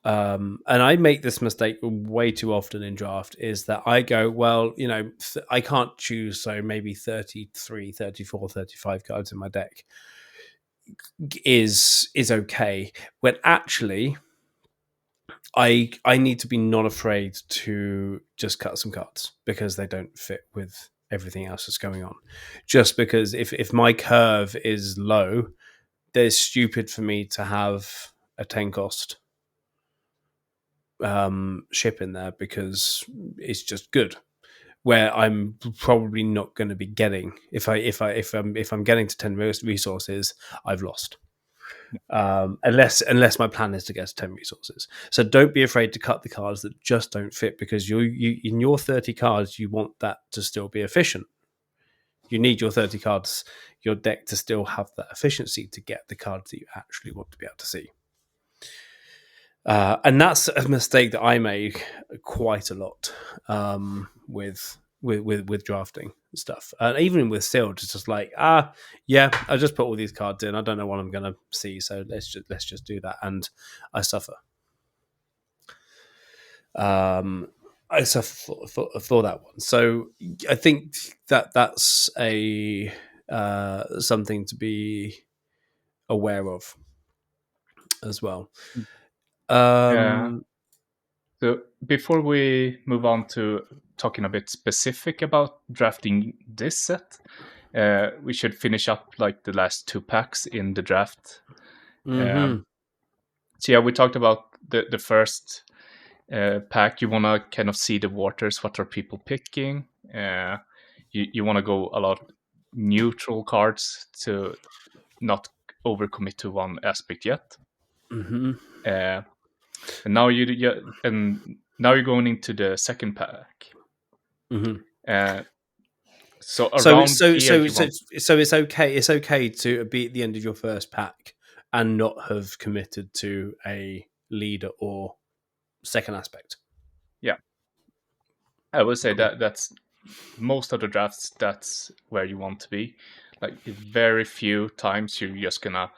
Speaker 1: And I make this mistake way too often in draft is that I go, well, I can't choose, so maybe 33, 34, 35 cards in my deck is okay. When actually I need to be not afraid to just cut some cards because they don't fit with everything else that's going on. Just because if my curve is low, there's stupid for me to have a 10 cost ship in there because it's just good. Where I'm probably not going to be getting if I'm getting to 10 resources, I've lost. Unless my plan is to get to 10 resources. So don't be afraid to cut the cards that just don't fit because you in your 30 cards you want that to still be efficient. You need your 30 cards, your deck to still have that efficiency to get the cards that you actually want to be able to see. And that's a mistake that I make quite a lot with drafting. stuff. And even with sealed, it's just like, yeah, I just put all these cards in. I don't know what I'm going to see, so let's just do that, and I suffer. I suffer for that one. So I think that's a something to be aware of as well.
Speaker 2: Yeah.
Speaker 1: Um,
Speaker 2: So before we move on to talking a bit specific about drafting this set, we should finish up like the last 2 packs in the draft.
Speaker 1: mm-hmm,
Speaker 2: So yeah, we talked about the first pack. You want to kind of see the waters. What are people picking? You want to go a lot neutral cards to not overcommit to one aspect yet.
Speaker 1: mm-hmm,
Speaker 2: Uh, and now now you're going into the second pack.
Speaker 1: mm-hmm.
Speaker 2: Uh, so
Speaker 1: So
Speaker 2: around
Speaker 1: so
Speaker 2: here,
Speaker 1: so
Speaker 2: you
Speaker 1: so
Speaker 2: want
Speaker 1: so it's okay. It's okay to be at the end of your first pack and not have committed to a leader or second aspect.
Speaker 2: yeah. I would say
Speaker 1: Cool.
Speaker 2: that's most of the drafts. That's where you want to be. Like very few times you're just gonna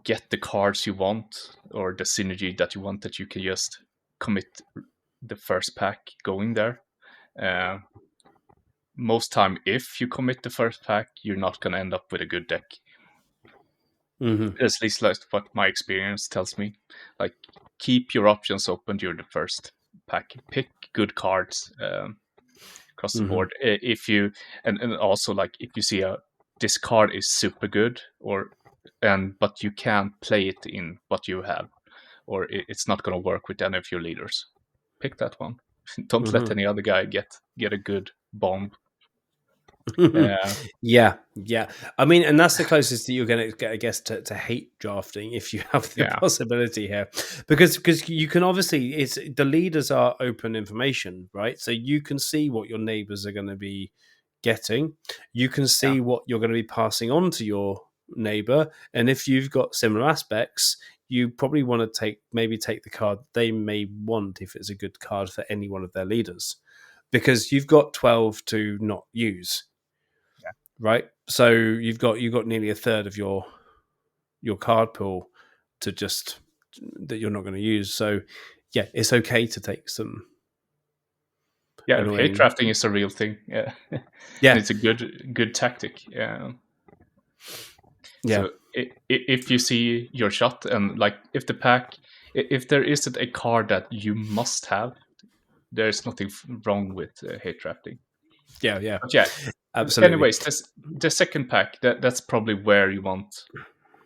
Speaker 2: get the cards you want or the synergy that you want that you can just commit the first pack going there. Uh, Most time, if you commit the first pack, you're not gonna end up with a good deck.
Speaker 1: Mm-hmm.
Speaker 2: At least that's what my experience tells me. Like, keep your options open during the first pack. Pick good cards across the
Speaker 1: Mm-hmm.
Speaker 2: board. If you and also like if you see this card is super good but you can't play it in what you have, or it's not going to work with any of your leaders, pick that one. Don't let
Speaker 1: Mm-hmm.
Speaker 2: any other guy get a good bomb. Uh,
Speaker 1: Yeah. I mean, and that's the closest that you're going to get, I guess, to hate drafting if you have the
Speaker 2: yeah,
Speaker 1: possibility here, because you can obviously it's the leaders are open information, right? So you can see what your neighbors are going to be getting. You can
Speaker 2: yeah,
Speaker 1: see what you're going to be passing on to your neighbor, and if you've got similar aspects, you probably want to take the card they may want if it's a good card for any one of their leaders, because you've got 12 to not use,
Speaker 2: yeah,
Speaker 1: right? So you've got nearly a third of your card pool to just that you're not going to use. So yeah, it's okay to take some
Speaker 2: yeah. Hate
Speaker 1: annoying.
Speaker 2: drafting is a real thing. Yeah, and
Speaker 1: Yeah,
Speaker 2: it's a good tactic. Yeah.
Speaker 1: yeah.
Speaker 2: So if you see your shot and like if the pack, if there isn't a card that you must have, there's nothing wrong with hate drafting.
Speaker 1: Yeah,
Speaker 2: But yeah,
Speaker 1: absolutely.
Speaker 2: anyways, the second pack that's probably where you want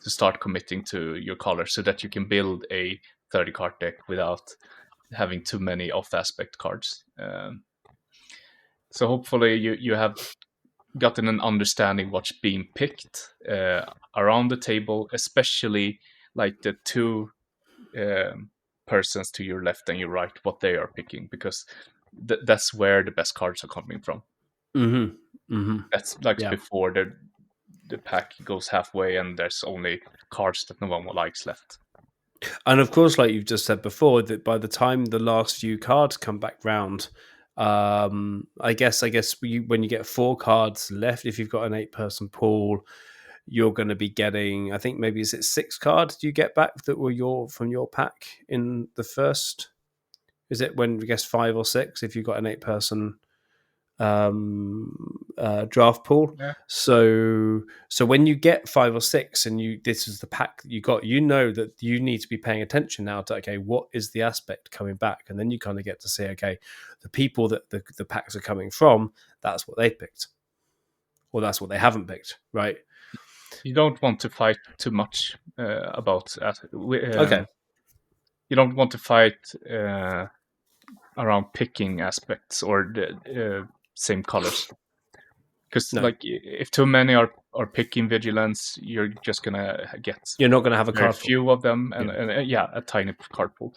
Speaker 2: to start committing to your colors so that you can build a 30 card deck without having too many off aspect cards. So hopefully you have gotten an understanding what's being picked around the table, especially like the two persons to your left and your right, what they are picking, because that's where the best cards are coming from.
Speaker 1: Mm-hmm. Mm-hmm.
Speaker 2: That's like
Speaker 1: Yeah.
Speaker 2: before the pack goes halfway and there's only cards that no one likes left.
Speaker 1: And of course, like you've just said before, that by the time the last few cards come back round, I guess when you get 4 cards left, if you've got an 8-person pool, you're going to be getting, I think maybe is it 6 cards you get back that were from your pack in the first? Is it when I guess 5 or 6 if you've got an 8-person draft pool?
Speaker 2: Yeah.
Speaker 1: So when you get 5 or 6 and this is the pack that you got, you know that you need to be paying attention now to, okay, what is the aspect coming back? And then you kind of get to say, okay, the people that the packs are coming from, that's what they picked, or that's what they haven't picked, right?
Speaker 2: You don't want to fight too much
Speaker 1: Okay.
Speaker 2: you don't want to fight around picking aspects or the same colors, because
Speaker 1: No,
Speaker 2: like if too many are picking vigilance, you're just gonna get
Speaker 1: you're not going to have a
Speaker 2: very
Speaker 1: card pool.
Speaker 2: few of them
Speaker 1: Yeah.
Speaker 2: and yeah, a tiny card pool.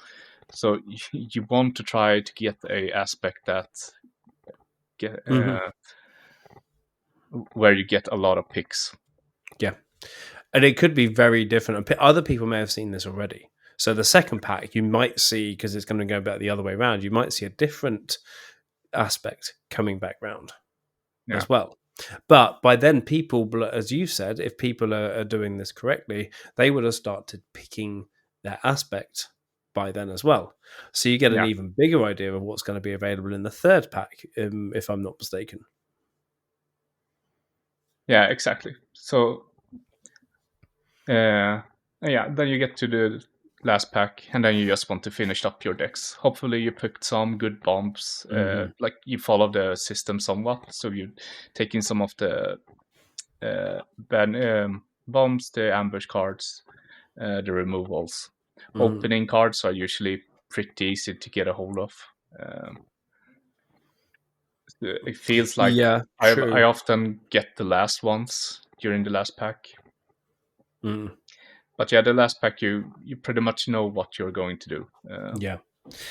Speaker 2: So you want to try to get a aspect that get,
Speaker 1: Mm-hmm.
Speaker 2: where you get a lot of picks.
Speaker 1: Yeah. And it could be very different. Other people may have seen this already. So the second pack, you might see, because it's going to go back the other way around, you might see a different aspect coming back round.
Speaker 2: Yeah.
Speaker 1: as well. But by then, people, as you said, if people are doing this correctly, they would have started picking their aspect by then as well. So you get an
Speaker 2: Yeah.
Speaker 1: even bigger idea of what's going to be available in the third pack, if I'm not mistaken.
Speaker 2: Yeah, exactly. So, yeah, then you get to the last pack, and then you just want to finish up your decks. Hopefully, you picked some good bombs.
Speaker 1: Mhm.
Speaker 2: Like you follow the system somewhat, so you take in some of the bombs, the ambush cards, the removals.
Speaker 1: Mhm.
Speaker 2: Opening cards are usually pretty easy to get a hold of. Um, it feels like
Speaker 1: Yeah,
Speaker 2: I
Speaker 1: true.
Speaker 2: often get the last ones during the last pack.
Speaker 1: Mm.
Speaker 2: But yeah, the last pack you pretty much know what you're going to do,
Speaker 1: Yeah.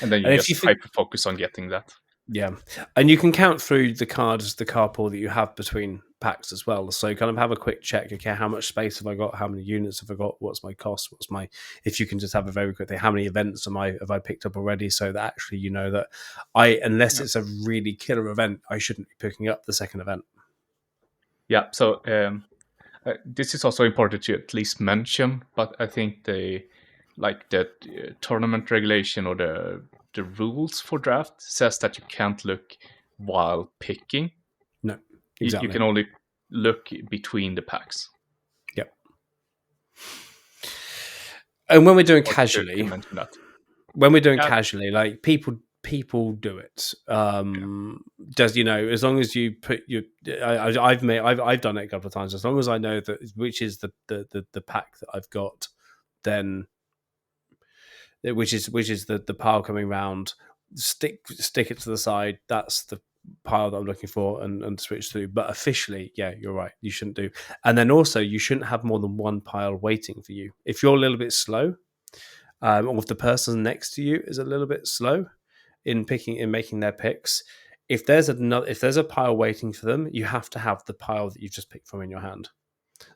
Speaker 2: and then you
Speaker 1: And if you
Speaker 2: just
Speaker 1: think,
Speaker 2: hyper focus on getting that.
Speaker 1: yeah, and you can count through the cards, the card pool that you have between packs as well. So kind of have a quick check. Okay, how much space have I got? How many units have I got? What's my cost? What's my? If you can just have a very quick thing, how many events have I picked up already? So that actually you know that unless
Speaker 2: Yeah.
Speaker 1: it's a really killer event, I shouldn't be picking up the second event.
Speaker 2: Yeah. So this is also important to at least mention, but I think the tournament regulation or the rules for draft says that you can't look while picking.
Speaker 1: No,
Speaker 2: You
Speaker 1: exactly.
Speaker 2: can only look between the packs.
Speaker 1: Yep. And when we're doing
Speaker 2: Important to
Speaker 1: casually,
Speaker 2: mention that. Yeah.
Speaker 1: like people do it. Does as long as you put your, I've done it a couple of times. As long as I know that which is the pack that I've got, then which is the pile coming round. Stick it to the side. That's the pile that I'm looking for, and switch through. But officially, yeah, you're right. You shouldn't do. And then also, you shouldn't have more than one pile waiting for you. If you're a little bit slow, or if the person next to you is a little bit slow in making their picks, if there's a pile waiting for them, you have to have the pile that you've just picked from in your hand.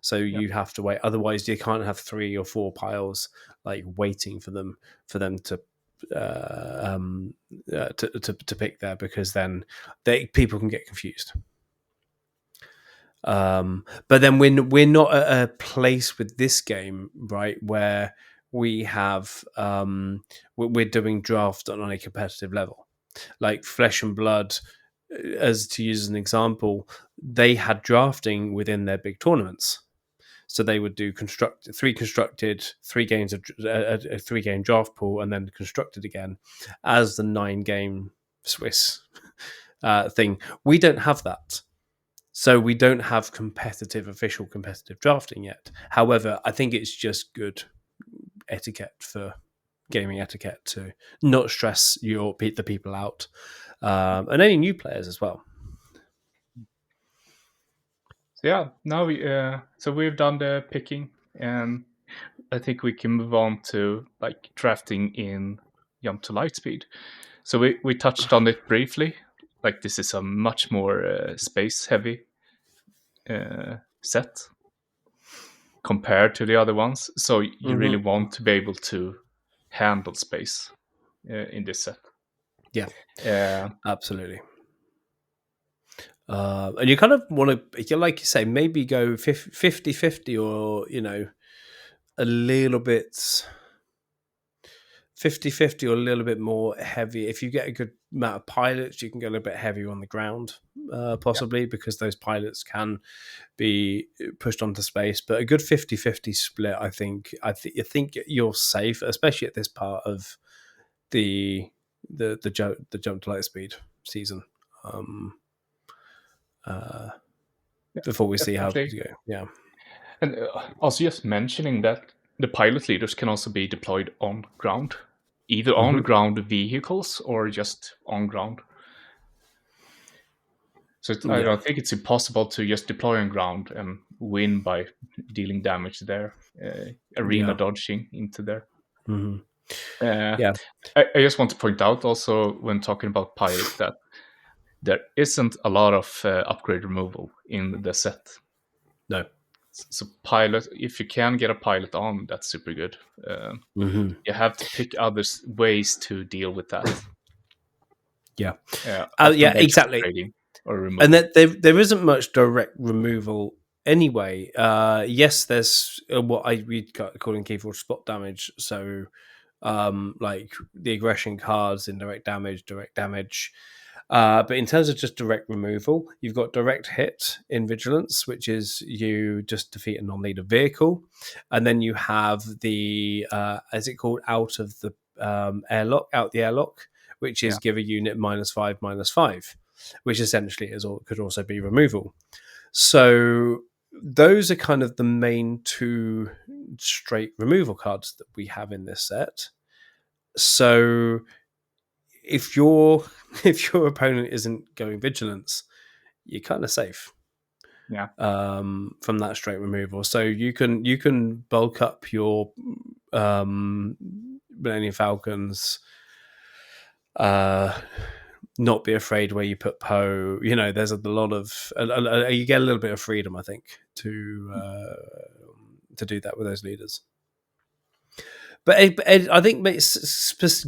Speaker 1: So
Speaker 2: Yeah.
Speaker 1: you have to wait. Otherwise, you can't have 3 or 4 piles like waiting for them to to pick there, because then people can get confused. But then we're not at a place with this game, right, where we have we're doing draft on a competitive level, like Flesh and Blood. As to use an example, they had drafting within their big tournaments. So they would do three constructed, 3 games of a 3-game draft pool, and then constructed again as the 9-game Swiss thing. We don't have that. So we don't have official competitive drafting yet. However, I think it's just good etiquette for gaming etiquette to not stress the people out, and any new players as well.
Speaker 2: So yeah, now we've done the picking, and I think we can move on to like drafting in Jump to Lightspeed. So we touched on it briefly. Like this is a much more space heavy set compared to the other ones. So you really
Speaker 1: Mm-hmm.
Speaker 2: want to be able to handle space in this set.
Speaker 1: Yeah,
Speaker 2: Uh,
Speaker 1: absolutely. And you kind of want to, like you say, maybe go 50-50, or a little bit 50-50, or a little bit more heavy. If you get a good amount of pilots, you can go a little bit heavier on the ground,
Speaker 2: yeah,
Speaker 1: possibly, because those pilots can be pushed onto space. But a good 50-50 split, I think you're safe, especially at this part of the jump to light speed season. Um, uh,
Speaker 2: yeah,
Speaker 1: Before we see how things
Speaker 2: definitely.
Speaker 1: go, yeah.
Speaker 2: And also just mentioning that the pilot leaders can also be deployed on ground, either on
Speaker 1: Mm-hmm.
Speaker 2: ground vehicles or just on ground. So I
Speaker 1: Yeah,
Speaker 2: don't think it's impossible to just deploy on ground and win by dealing damage there, arena
Speaker 1: yeah,
Speaker 2: dodging into there.
Speaker 1: mm-hmm.
Speaker 2: Uh,
Speaker 1: Yeah.
Speaker 2: I just want to point out also when talking about pilot that there isn't a lot of upgrade removal in the set.
Speaker 1: No.
Speaker 2: So pilot, if you can get a pilot on, that's super good.
Speaker 1: Mm-hmm.
Speaker 2: You have to pick other ways to deal with that.
Speaker 1: Yeah.
Speaker 2: Often
Speaker 1: Yeah.
Speaker 2: by just
Speaker 1: Exactly.
Speaker 2: trading. or
Speaker 1: And
Speaker 2: removal.
Speaker 1: that there isn't much direct removal anyway. Yes, there's what we call in keyboard spot damage. So, like the aggression cards, indirect damage, direct damage. But in terms of just direct removal, you've got direct hit in vigilance, which is you just defeat a non-leader vehicle, and then you have the is it called out of the out the airlock, which is
Speaker 2: Yeah,
Speaker 1: give a unit -5/-5, which essentially could also be removal. So those are kind of the main two straight removal cards that we have in this set. So if your if your opponent isn't going vigilance, you're kind of safe
Speaker 2: yeah.
Speaker 1: from that straight removal. So you can bulk up your Millennium Falcons. Not be afraid where you put Poe. You know, there's a lot of you get a little bit of freedom, I think, to do that with those leaders. But I think it's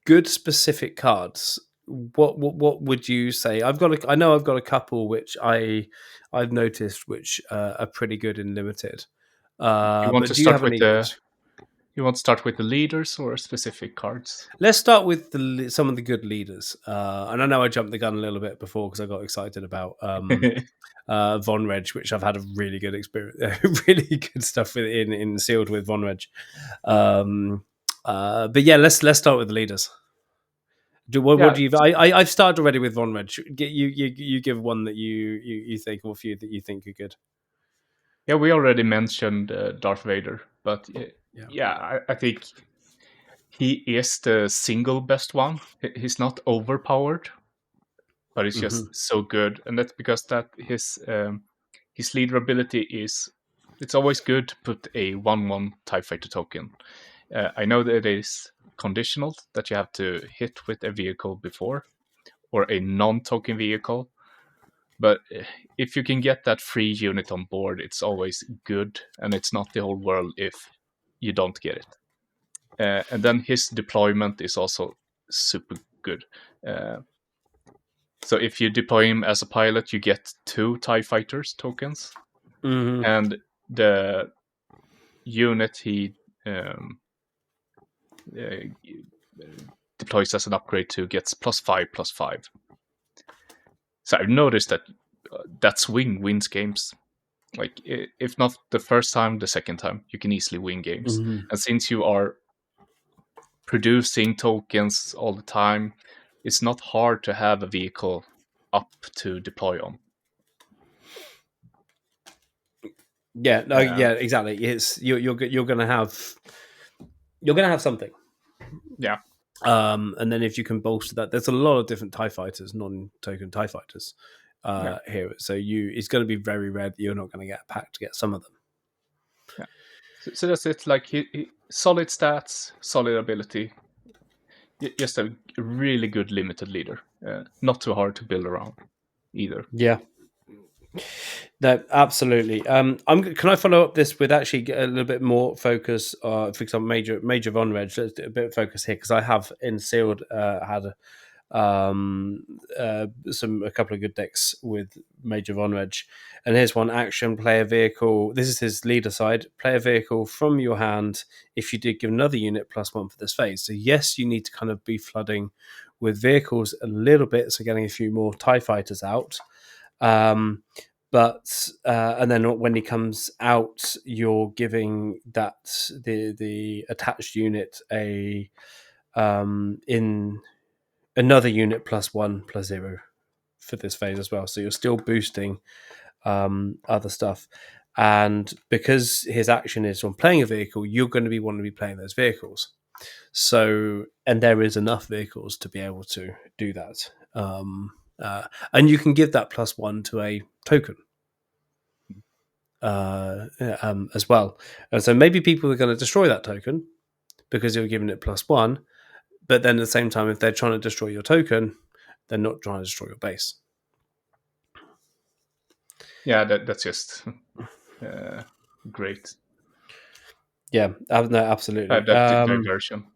Speaker 1: good specific cards. What would you say? I know I've got a couple which I've noticed which are pretty good in limited.
Speaker 2: You want
Speaker 1: But
Speaker 2: to
Speaker 1: do you
Speaker 2: start
Speaker 1: have
Speaker 2: with
Speaker 1: any good?
Speaker 2: the leaders or specific cards?
Speaker 1: Let's start with some of the good leaders. And I know I jumped the gun a little bit before because I got excited about Von Reg, which I've had a really good experience, really good stuff in sealed with Von Reg. But yeah, let's start with the leaders. What
Speaker 2: Yeah,
Speaker 1: do you? I've started already with Von Reg. You give one that you think, or a few that you think are good.
Speaker 2: yeah. We already mentioned Darth Vader, but
Speaker 1: Yeah.
Speaker 2: yeah, I think he is the single best one. He's not overpowered, but he's
Speaker 1: Mm-hmm.
Speaker 2: just so good, and that's because that his leader ability is. It's always good to put a 1/1 TIE Fighter token. I know that it is conditional that you have to hit with a vehicle before or a non-token vehicle, but if you can get that free unit on board, it's always good, and it's not the whole world if you don't get it. And then his deployment is also super good. Uh, so if you deploy him as a pilot, you get 2 TIE Fighters tokens,
Speaker 1: Mm-hmm.
Speaker 2: and the unit he um, deploys as an upgrade to gets +5/+5. So I've noticed that that swing wins games. Like if not the first time, the second time, you can easily win games.
Speaker 1: Mm-hmm.
Speaker 2: And since you are producing tokens all the time, it's not hard to have a vehicle up to deploy on.
Speaker 1: Yeah. No.
Speaker 2: Uh,
Speaker 1: Yeah. Exactly. It's you're gonna have something.
Speaker 2: yeah,
Speaker 1: And then if you can bolster that, there's a lot of different TIE fighters, non-token TIE fighters
Speaker 2: yeah,
Speaker 1: here. So it's going to be very rare that you're not going to get a pack to get some of them.
Speaker 2: yeah. So that's it. Like solid stats, solid ability. Just a really good limited leader. Not too hard to build around either.
Speaker 1: Yeah. No, absolutely. Can I follow up this with actually a little bit more focus? For example, major Von Reg. Let's do a bit of focus here because I have in sealed had a couple of good decks with Major Von Reg. And here's one action: play a vehicle. This is his leader side. Play a vehicle from your hand. If you did give another unit +1 for this phase. So yes, you need to kind of be flooding with vehicles a little bit, so getting a few more TIE fighters out. But and then when he comes out, you're giving the attached unit a in another unit +1/+0 for this phase as well. So you're still boosting other stuff. And because his action is on playing a vehicle, you're going to be wanting to be playing those vehicles. So, and there is enough vehicles to be able to do that. And you can give that +1 to a token as well. And so maybe people are going to destroy that token because you're giving it +1. But then at the same time, if they're trying to destroy your token, they're not trying to destroy your base.
Speaker 2: Yeah, that's just great.
Speaker 1: Yeah, no, absolutely.
Speaker 2: That diversion.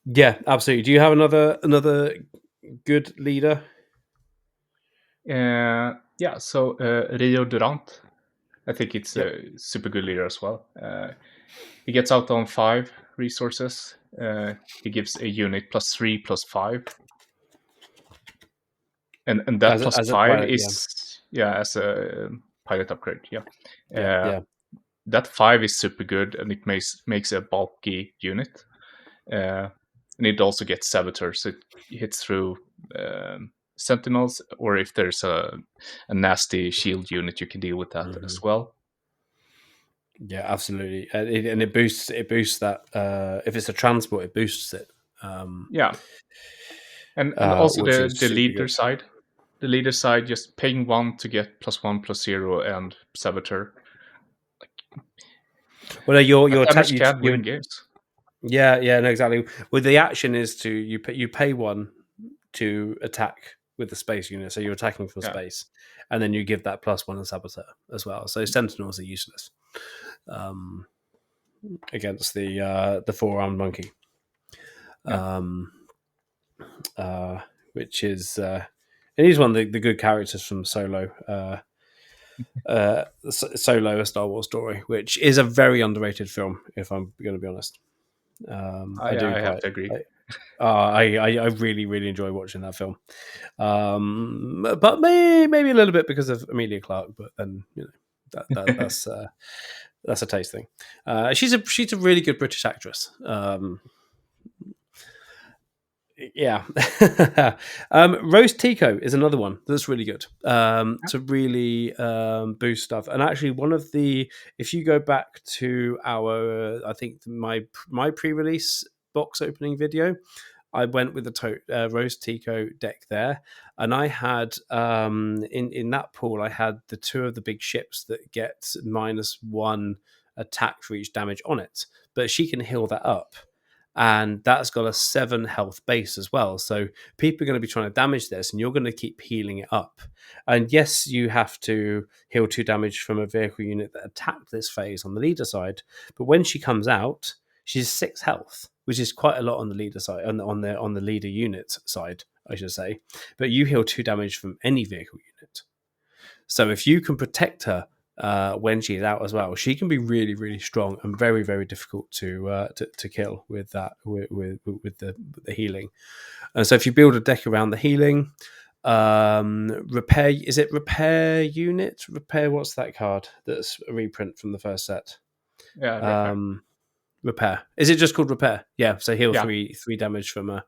Speaker 1: Yeah, absolutely. Do you have another Good leader.
Speaker 2: Yeah, so Rio Durant, I think it's
Speaker 1: Yep.
Speaker 2: a super good leader as well. He gets out on 5 resources. He gives a unit +3/+5, and that
Speaker 1: As a
Speaker 2: +5
Speaker 1: pilot, yeah.
Speaker 2: is as a pilot upgrade. Yeah,
Speaker 1: Yeah.
Speaker 2: uh,
Speaker 1: Yeah.
Speaker 2: that 5 is super good, and it makes a bulky unit. And it also gets saboteurs. It hits through sentinels, or if there's a nasty shield unit, you can deal with that as well.
Speaker 1: Yeah, absolutely. And it boosts that if it's a transport, it boosts it.
Speaker 2: Yeah, and also
Speaker 1: Which is
Speaker 2: the
Speaker 1: super
Speaker 2: leader
Speaker 1: good.
Speaker 2: side. The leader side, just paying 1 to get +1/+0 and saboteur.
Speaker 1: Well, your
Speaker 2: That
Speaker 1: attack,
Speaker 2: damage can win games.
Speaker 1: yeah, no, exactly. Well, the action is to you pay 1 to attack with the space unit, so you're attacking from
Speaker 2: Yeah,
Speaker 1: space, and then you give that +1 and saboteur as well. So sentinels are useless against the 4-armed monkey,
Speaker 2: yeah,
Speaker 1: um, which is and he's one of the good characters from Solo. Solo, a Star Wars story, which is a very underrated film. If I'm going to be honest, I do
Speaker 2: I have
Speaker 1: quite.
Speaker 2: to agree.
Speaker 1: I really really enjoy watching that film, but maybe a little bit because of Emilia Clarke. But then that's a taste thing. She's a really good British actress. Yeah. Rose Tico is another one that's really good to really boost stuff. And actually, one of the, if you go back to our, I think my pre-release box opening video, I went with the Rose Tico deck there, and I had in that pool I had the 2 of the big ships that get -1 attack for each damage on it, but she can heal that up, and that's got a 7 health base as well. So people are going to be trying to damage this, and you're going to keep healing it up. And yes, you have to heal 2 damage from a vehicle unit that attacked this phase on the leader side, but when she comes out, she's 6 health, which is quite a lot on the leader side, on the leader unit side, I should say. But you heal 2 damage from any vehicle unit. So if you can protect her when she's out as well, she can be really, really strong and very, very difficult to kill with that with the healing. And so if you build a deck around the healing, repair, is it repair unit? Repair, what's that card? That's a reprint from the first set.
Speaker 2: Yeah, repair.
Speaker 1: Repair. Is it just called repair? Yeah. So heal
Speaker 2: Yeah,
Speaker 1: 3 damage from a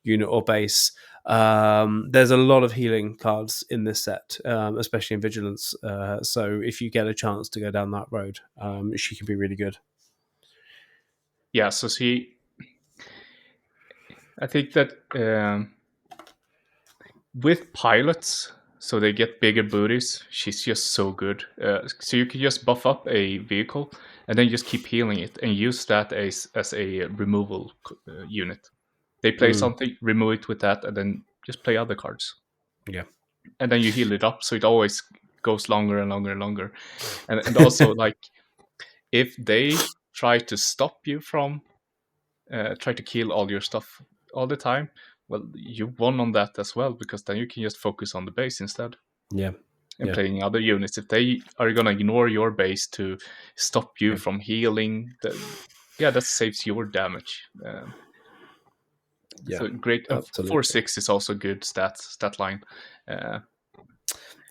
Speaker 1: unit or base. There's a lot of healing cards in this set, especially in Vigilance. So if you get a chance to go down that road, she can be really good.
Speaker 2: yeah. So I think that with pilots, so they get bigger booties, she's just so good. So you can just buff up a vehicle and then just keep healing it and use that as a removal unit. They play something, remove it with that, and then just play other cards.
Speaker 1: Yeah.
Speaker 2: And then you heal it up, so it always goes longer and longer and longer. And also, like, if they try to stop you from try to kill all your stuff all the time, well, you won on that as well, because then you can just focus on the base instead
Speaker 1: Yeah.
Speaker 2: and
Speaker 1: Yeah.
Speaker 2: playing other units. If they are gonna ignore your base to stop you
Speaker 1: Yeah.
Speaker 2: from healing, that saves your damage.
Speaker 1: Yeah.
Speaker 2: So great.
Speaker 1: Absolutely.
Speaker 2: 4/6 is also good stat line.
Speaker 1: And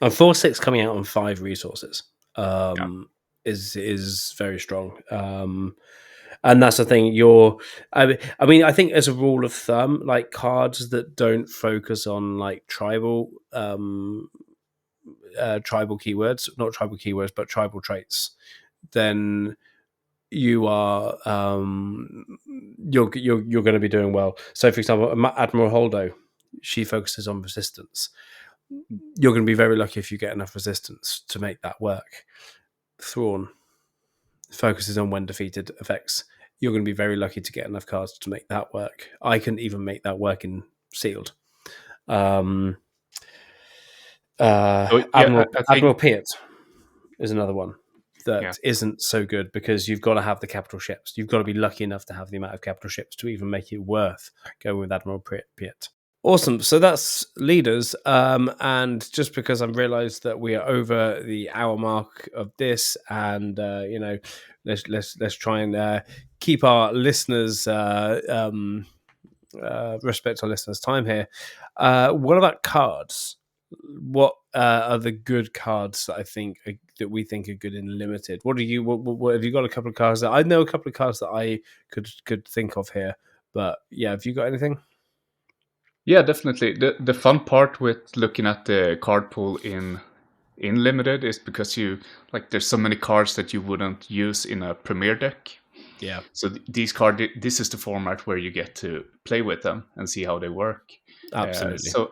Speaker 1: 4/6 coming out on 5 resources
Speaker 2: Yeah,
Speaker 1: is very strong. And that's the thing. I mean, I think as a rule of thumb, like cards that don't focus on like tribal keywords, not tribal keywords, but tribal traits, then you are you're going to be doing well. So, for example, Admiral Holdo, she focuses on resistance. You're going to be very lucky if you get enough resistance to make that work. Thrawn focuses on when defeated effects. You're going to be very lucky to get enough cards to make that work. I couldn't even make that work in sealed.
Speaker 2: so yeah, I think
Speaker 1: Admiral Piet is another one
Speaker 2: yeah.
Speaker 1: that isn't so good because you've got to have the capital ships. You've got to be lucky enough to have the amount of capital ships to even make it worth going with Admiral Piet. Awesome. So that's leaders. And just because I've realised that we are over the hour mark of this, and let's try and keep our listeners respect our listeners' time here. What about cards? What are the good cards that that we think are good in limited? What do you? What have you got? A couple of cards that I know. A couple of cards that I could think of here. But yeah, have you got anything?
Speaker 2: Yeah, definitely. The fun part with looking at the card pool in limited is because there's so many cards that you wouldn't use in a premier deck.
Speaker 1: Yeah,
Speaker 2: So this is the format where you get to play with them and see how they work.
Speaker 1: absolutely.
Speaker 2: So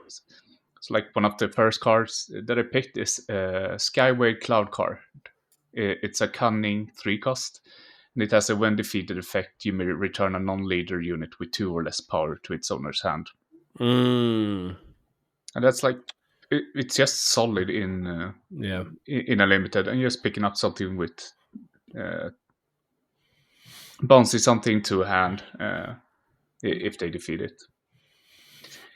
Speaker 2: like one of the first cards that I picked is Skyway Cloud card. It's a cunning 3 cost, and it has a when defeated effect. You may return a non-leader unit with 2 or less power to its owner's hand,
Speaker 1: Mm,
Speaker 2: and that's like it's just solid
Speaker 1: yeah.
Speaker 2: in a limited, and just picking up something with uh, bouncy something to a hand if they defeat it.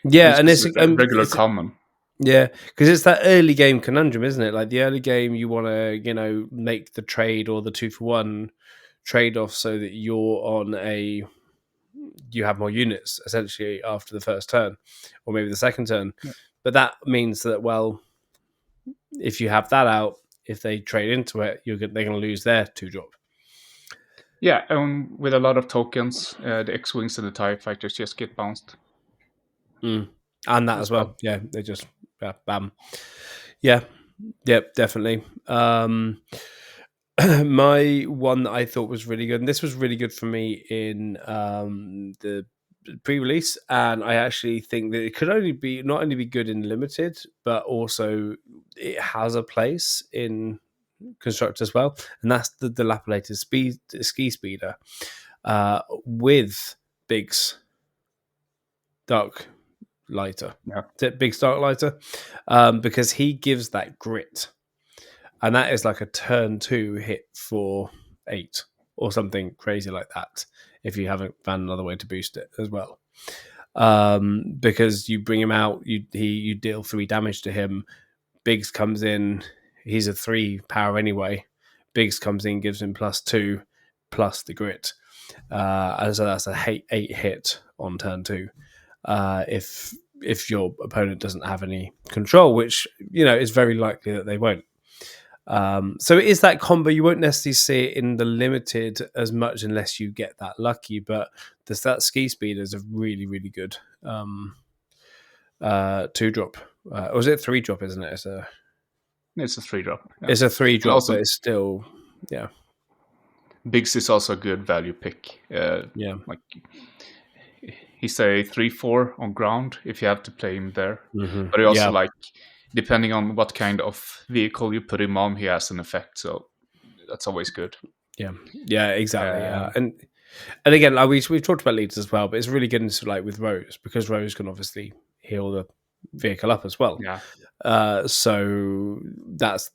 Speaker 2: And
Speaker 1: Yeah,
Speaker 2: it's
Speaker 1: and
Speaker 2: just a regular
Speaker 1: it's
Speaker 2: common.
Speaker 1: yeah, because it's that early game conundrum, isn't it? Like the early game, you want to make the trade or the 2-for-1 trade off so that you have more units essentially after the first turn, or maybe the second turn.
Speaker 2: Yeah.
Speaker 1: But that means that, well, if you have that out, if they trade into it, they're going to lose their 2-drop.
Speaker 2: Yeah, and with a lot of tokens, the X-Wings and the TIE Fighters just get bounced
Speaker 1: And that
Speaker 2: as
Speaker 1: as well.
Speaker 2: well.
Speaker 1: Yeah, they just bam. Yeah, yep, definitely. My one that I thought was really good, and this was really good for me in the pre-release, and I actually think that it could not only be good in limited, but also it has a place in construct as well, and that's the dilapidated ski speeder with Biggs Dark Lighter.
Speaker 2: Yeah,
Speaker 1: Is it Biggs Dark Lighter? Because he gives that grit. And that is like a turn 2 hit for 8 or something crazy like that. If you haven't found another way to boost it as well, because you bring him out, you deal 3 damage to him. Biggs comes in, he's a 3 power anyway. Biggs comes in, gives him +2 plus the grit, and so that's a 8 hit on turn 2. If your opponent doesn't have any control, which is very likely that they won't. So it is that combo. You won't necessarily see it in the limited as much unless you get that lucky. But that ski speeder is a really, really good 2-drop. Or is it 3-drop? Isn't it?
Speaker 2: it's a 3-drop. Yeah.
Speaker 1: It's a
Speaker 2: And
Speaker 1: 3-drop,
Speaker 2: also,
Speaker 1: but it's still
Speaker 2: Biggs is also a good value pick.
Speaker 1: Yeah.
Speaker 2: Like he's a 3/4 on ground if you have to play him there.
Speaker 1: Mm-hmm.
Speaker 2: But he also
Speaker 1: Yeah.
Speaker 2: like depending on what kind of vehicle you put him on, he has an effect. So that's always good.
Speaker 1: Yeah. Yeah. Exactly.
Speaker 2: Uh,
Speaker 1: And again, like we've talked about leaders as well, but it's really good into like with Rose, because Rose can obviously heal the vehicle up as well.
Speaker 2: yeah.
Speaker 1: So that's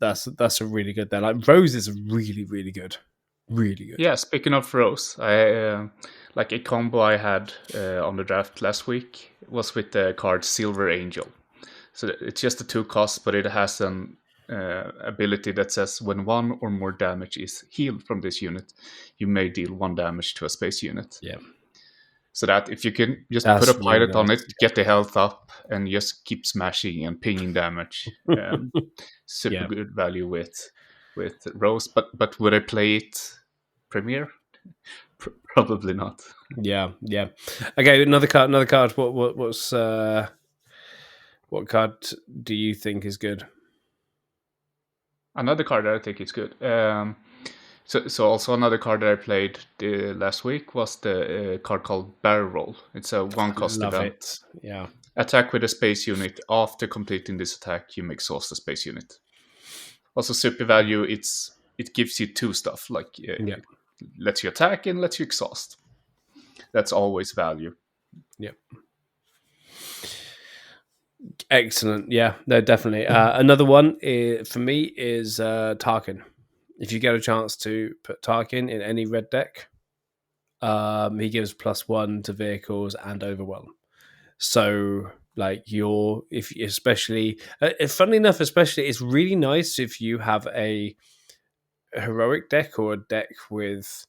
Speaker 1: a really good there. Like Rose is really, really good. Really good.
Speaker 2: Yeah, speaking of Rose, I like a combo I had on the draft last week was with the card Silver Angel. So it's just a 2 cost, but it has an ability that says when 1 or more damage is healed from this unit, you may deal 1 damage to a space unit.
Speaker 1: Yeah.
Speaker 2: So that if you can just put a
Speaker 1: That's really
Speaker 2: pilot on
Speaker 1: nice.
Speaker 2: it, get the health up, and just keep smashing and pinging damage, super
Speaker 1: Yeah.
Speaker 2: good value with Rose. But would I play it Premier? Probably not.
Speaker 1: Yeah. Yeah. Okay, another card. Another card. What card do you think is good?
Speaker 2: Another card that I think is good. So also another card that I played last week was the card called Barrel Roll. It's a 1 cost
Speaker 1: Love
Speaker 2: event.
Speaker 1: it. Yeah.
Speaker 2: Attack with a space unit. After completing this attack, you may exhaust the space unit. Also super value. It gives you 2 stuff like
Speaker 1: Yeah.
Speaker 2: lets you attack and lets you exhaust. That's always value.
Speaker 1: Yeah. Excellent. Yeah. No, definitely. Another one for me is Tarkin. If you get a chance to put Tarkin in any red deck, he gives +1 to vehicles and overwhelm. So Like if especially, funnily enough, especially it's really nice if you have a heroic deck or a deck with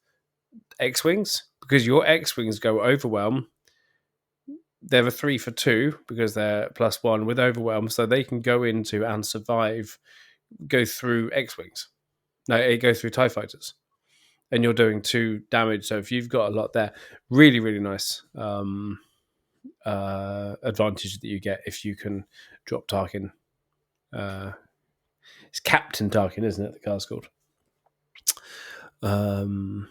Speaker 1: X-wings, because your X-wings go overwhelm. They're a 3 for 2 because they're +1 with overwhelm, so they can go into and survive, go through X-wings. No, it goes through TIE fighters, and you're doing 2 damage. So if you've got a lot there, really, really nice advantage that you get if you can drop Tarkin. It's Captain Tarkin, isn't it? The card's called.
Speaker 2: Captain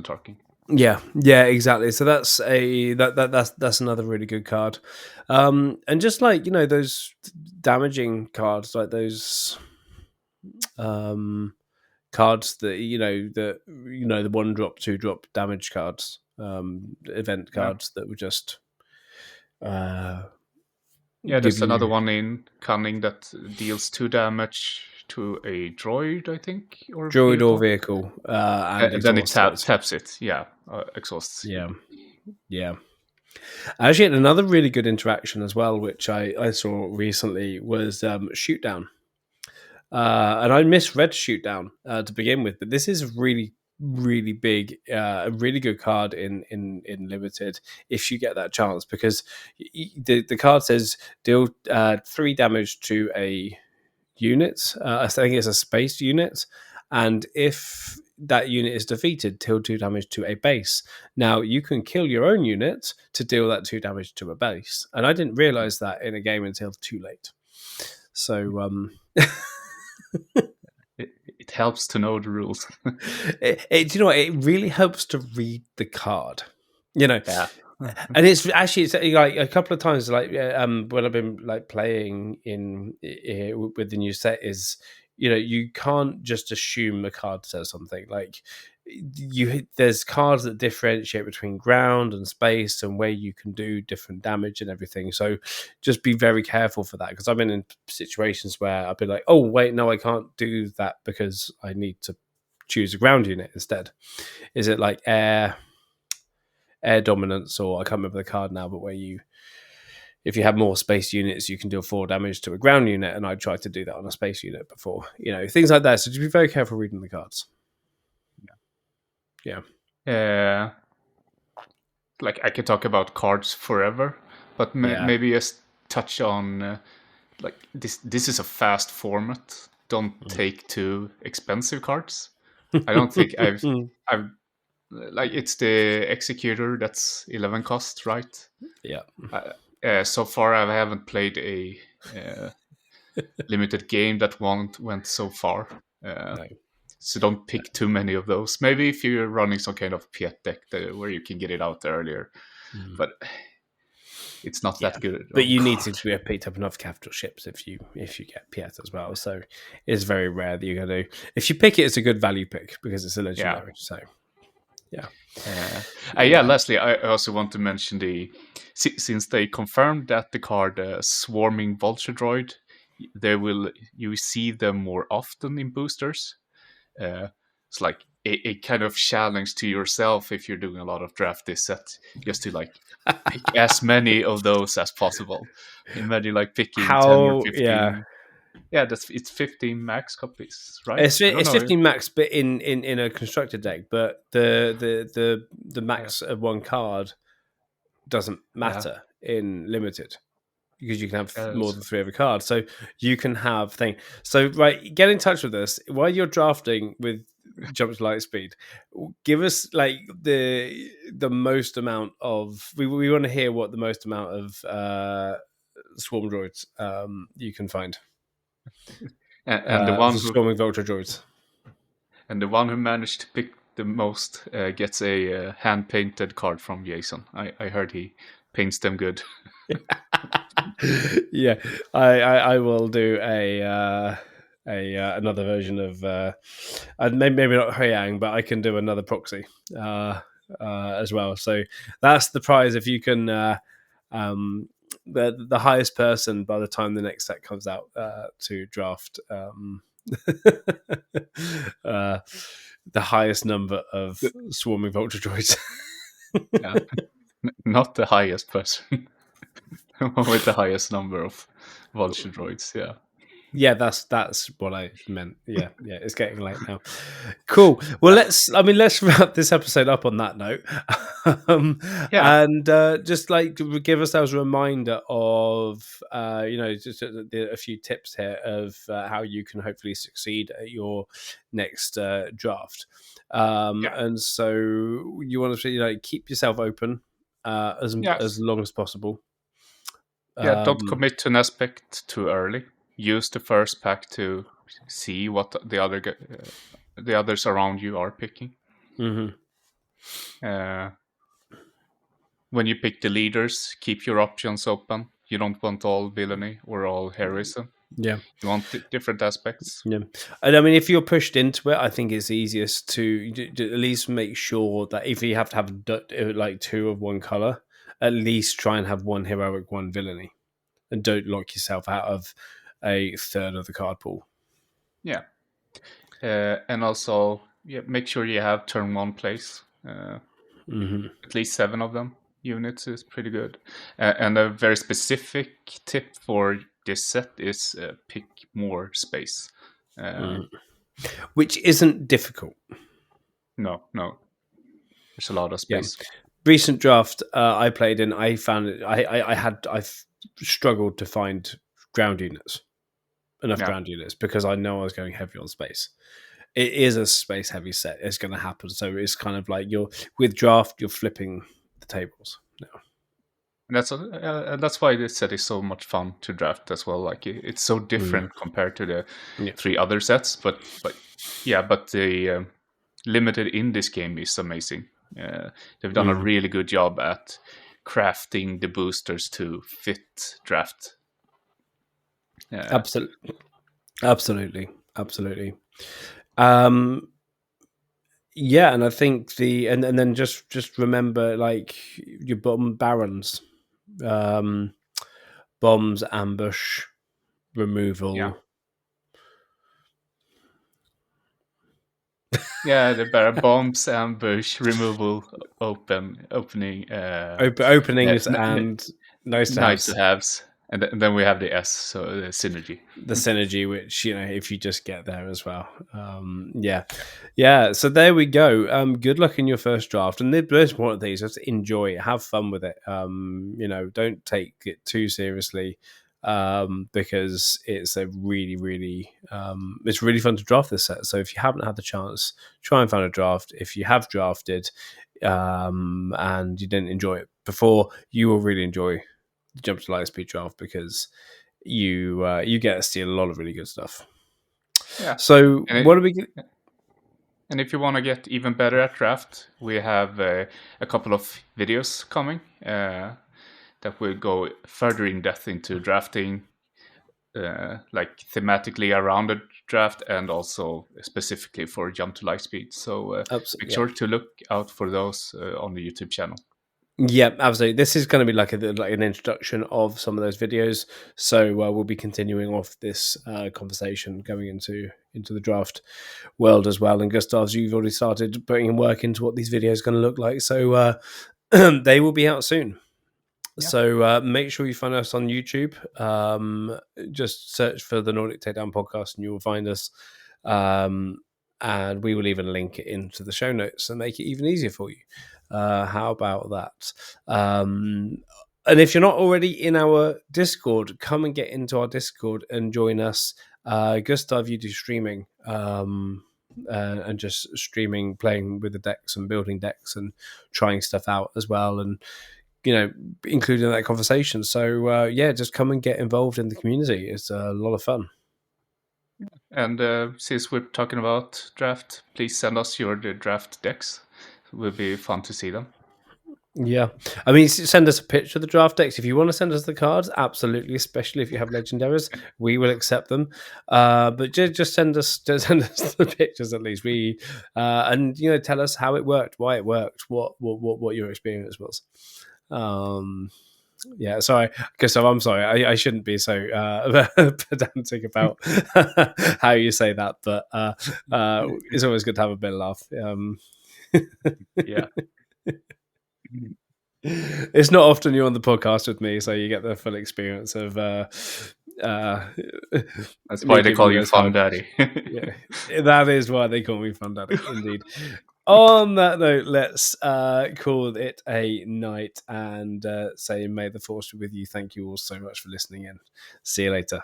Speaker 2: Tarkin.
Speaker 1: Yeah, exactly. So that's that's another really good card, and just like those damaging cards, like those cards that the 1-drop, 2-drop damage cards, event cards that were just
Speaker 2: there's another one in Cunning that deals 2 damage to a droid, I think, or
Speaker 1: droid or vehicle,
Speaker 2: and then it taps it. Exhausts.
Speaker 1: Yeah. I actually had another really good interaction as well, which I saw recently, was Shoot Down. And I misread Shoot Down to begin with, but this is really, really big, a really good card in Limited if you get that chance, because the card says deal 3 damage to a unit. I think it's a space unit, and if that unit is defeated, deal 2 damage to a base. Now you can kill your own unit to deal that 2 damage to a base, and I didn't realize that in a game until too late. So
Speaker 2: it helps to know the rules.
Speaker 1: It really helps to read the card.
Speaker 2: Yeah.
Speaker 1: And it's like a couple of times, like when I've been like playing with the new set, is you can't just assume the card says something. Like there's cards that differentiate between ground and space and where you can do different damage and everything. So just be very careful for that, because I've been in situations where I've been like, oh wait, no, I can't do that because I need to choose a ground unit instead. Is it like air dominance, or I can't remember the card now, but where if you have more space units, you can deal 4 damage to a ground unit, and I tried to do that on a space unit before, things like that. So just be very careful reading the cards.
Speaker 2: Like I could talk about cards forever, but maybe just touch on like this is a fast format. Don't take too expensive cards. I don't think I've like, it's the Executor that's 11 cost, right?
Speaker 1: Yeah.
Speaker 2: So far I haven't played a limited game that went so far.
Speaker 1: No.
Speaker 2: So don't pick too many of those. Maybe if you're running some kind of Piet deck where you can get it out earlier, but it's not that good.
Speaker 1: But you need to have picked up enough capital ships if you get Piet as well. So it's very rare that you're going to. If you pick it, it's a good value pick because it's a legendary. So
Speaker 2: Leslie, I also want to mention since they confirmed that the card Swarming Vulture Droid, you see them more often in boosters. It's like a kind of challenge to yourself if you're doing a lot of draft this set, just to like pick as many of those as possible. Imagine like picking 10 or 15. Yeah, it's 15 max copies, right?
Speaker 1: It's 15 max, but in a constructed deck. But the max of one card doesn't matter in Limited, because you can have more than 3 of a card. So you can have thing. So get in touch with us while you're drafting with Jump to Lightspeed. Give us like the most amount of. We want to hear what the most amount of swarm droids you can find.
Speaker 2: And the one who
Speaker 1: swarming vulture droids.
Speaker 2: And the one who managed to pick the most gets a hand painted card from Jason. I heard he paints them good.
Speaker 1: Yeah, I will do a another version of maybe not Huyang, but I can do another proxy as well. So that's the prize if you can the highest person by the time the next set comes out to draft the highest number of swarming vulture droids.
Speaker 2: Not the highest person. With the highest number of vulture droids, yeah.
Speaker 1: Yeah, that's what I meant. Yeah, it's getting late now. Cool. Well, let's wrap this episode up on that note,
Speaker 2: Yeah,
Speaker 1: and just like give ourselves a reminder of just a few tips here of how you can hopefully succeed at your next draft.
Speaker 2: yeah,
Speaker 1: And so you want to keep yourself open as
Speaker 2: yes.
Speaker 1: long as possible.
Speaker 2: Yeah, don't
Speaker 1: Um,
Speaker 2: commit to an aspect too early. Use the first pack to see what the others around you are picking.
Speaker 1: mhm.
Speaker 2: Uh, when you pick the leaders, keep your options open. You don't want all villainy or all heroism.
Speaker 1: Yeah.
Speaker 2: You want different aspects.
Speaker 1: Yeah, and I mean, if you're pushed into it, I think it's easiest to at least make sure that if you have to have like two of one color, at least try and have one heroic, one villainy, and don't lock yourself out of a third of the card pool.
Speaker 2: Yeah, and also make sure you have turn one plays.
Speaker 1: Mm-hmm.
Speaker 2: At least 7 of them units is pretty good. And a very specific tip for this set is pick more space. Uh,
Speaker 1: Mm. Which isn't difficult.
Speaker 2: no, there's a lot of
Speaker 1: Yeah,
Speaker 2: space.
Speaker 1: recent draft I played in, I found it. I've struggled to find ground units, enough
Speaker 2: Yeah,
Speaker 1: ground units, because I know I was going heavy on space. It is a space heavy set. It's going to happen. So it's kind of like with draft, you're flipping the tables now.
Speaker 2: and that's why this set is so much fun to draft as well. Like it's so different compared to the
Speaker 1: Yeah.
Speaker 2: 3 other sets, but the limited in this game is amazing. They've done a really good job at crafting the boosters to fit draft.
Speaker 1: Absolutely. Absolutely. Um, yeah, and I think and then just remember, like, your barons, um, bombs, ambush,
Speaker 2: Yeah.
Speaker 1: removal.
Speaker 2: Yeah, the bear bombs, ambush, removal, opening,
Speaker 1: Openings and nice to
Speaker 2: nice to
Speaker 1: haves.
Speaker 2: haves, and then we have the S, so the synergy.
Speaker 1: The synergy, which if you just get there as well. Yeah, so there we go. Good luck in your first draft, and the most important thing is just enjoy it, have fun with it. Don't take it too seriously, because it's a really it's really fun to draft this set. So if you haven't had the chance, try and find a draft. If you have drafted and you didn't enjoy it before, you will really enjoy the Jump to Lightspeed draft, because you get to see a lot of really good stuff.
Speaker 2: Yeah,
Speaker 1: So
Speaker 2: and
Speaker 1: what do we?
Speaker 2: and if you want to get even better at draft, we have a couple of videos coming that will go further in depth into drafting, like thematically around the draft, and also specifically for Jump to Lightspeed. So make
Speaker 1: Yeah,
Speaker 2: sure to look out for those on the YouTube channel.
Speaker 1: yeah, absolutely. This is going to be like an introduction of some of those videos. So we'll be continuing off this conversation going into the draft world as well. And Gustav, you've already started putting in work into what these videos are going to look like. So they will be out soon.
Speaker 2: Yeah.
Speaker 1: So make sure you find us on YouTube. Just search for the Nordic Takedown Podcast and you will find us. And we will even link it into the show notes and make it even easier for you. How about that? And if you're not already in our Discord, come and get into our Discord and join us. Gustav, you do streaming. And just streaming, playing with the decks and building decks and trying stuff out as well. And including that conversation. So just come and get involved in the community. It's a lot of fun.
Speaker 2: And since we're talking about draft, please send us your draft decks. It will be fun to see them.
Speaker 1: Yeah, I mean, send us a picture of the draft decks if you want to send us the cards. Absolutely, especially if you have legendaries, we will accept them. But just send us the pictures at least. And tell us how it worked, why it worked, what your experience was. Yeah, sorry, Gustav. I'm sorry. I shouldn't be so pedantic about how you say that, but it's always good to have a bit of laugh.
Speaker 2: Yeah.
Speaker 1: It's not often you're on the podcast with me, so you get the full experience of uh,
Speaker 2: That's
Speaker 1: me
Speaker 2: why they
Speaker 1: giving
Speaker 2: call
Speaker 1: you
Speaker 2: you
Speaker 1: those
Speaker 2: Fun
Speaker 1: hugs.
Speaker 2: Daddy.
Speaker 1: Yeah, that is why they call me Fun Daddy, indeed. On that note, let's call it a night and say, may the force be with you. Thank you all so much for listening in. See you later.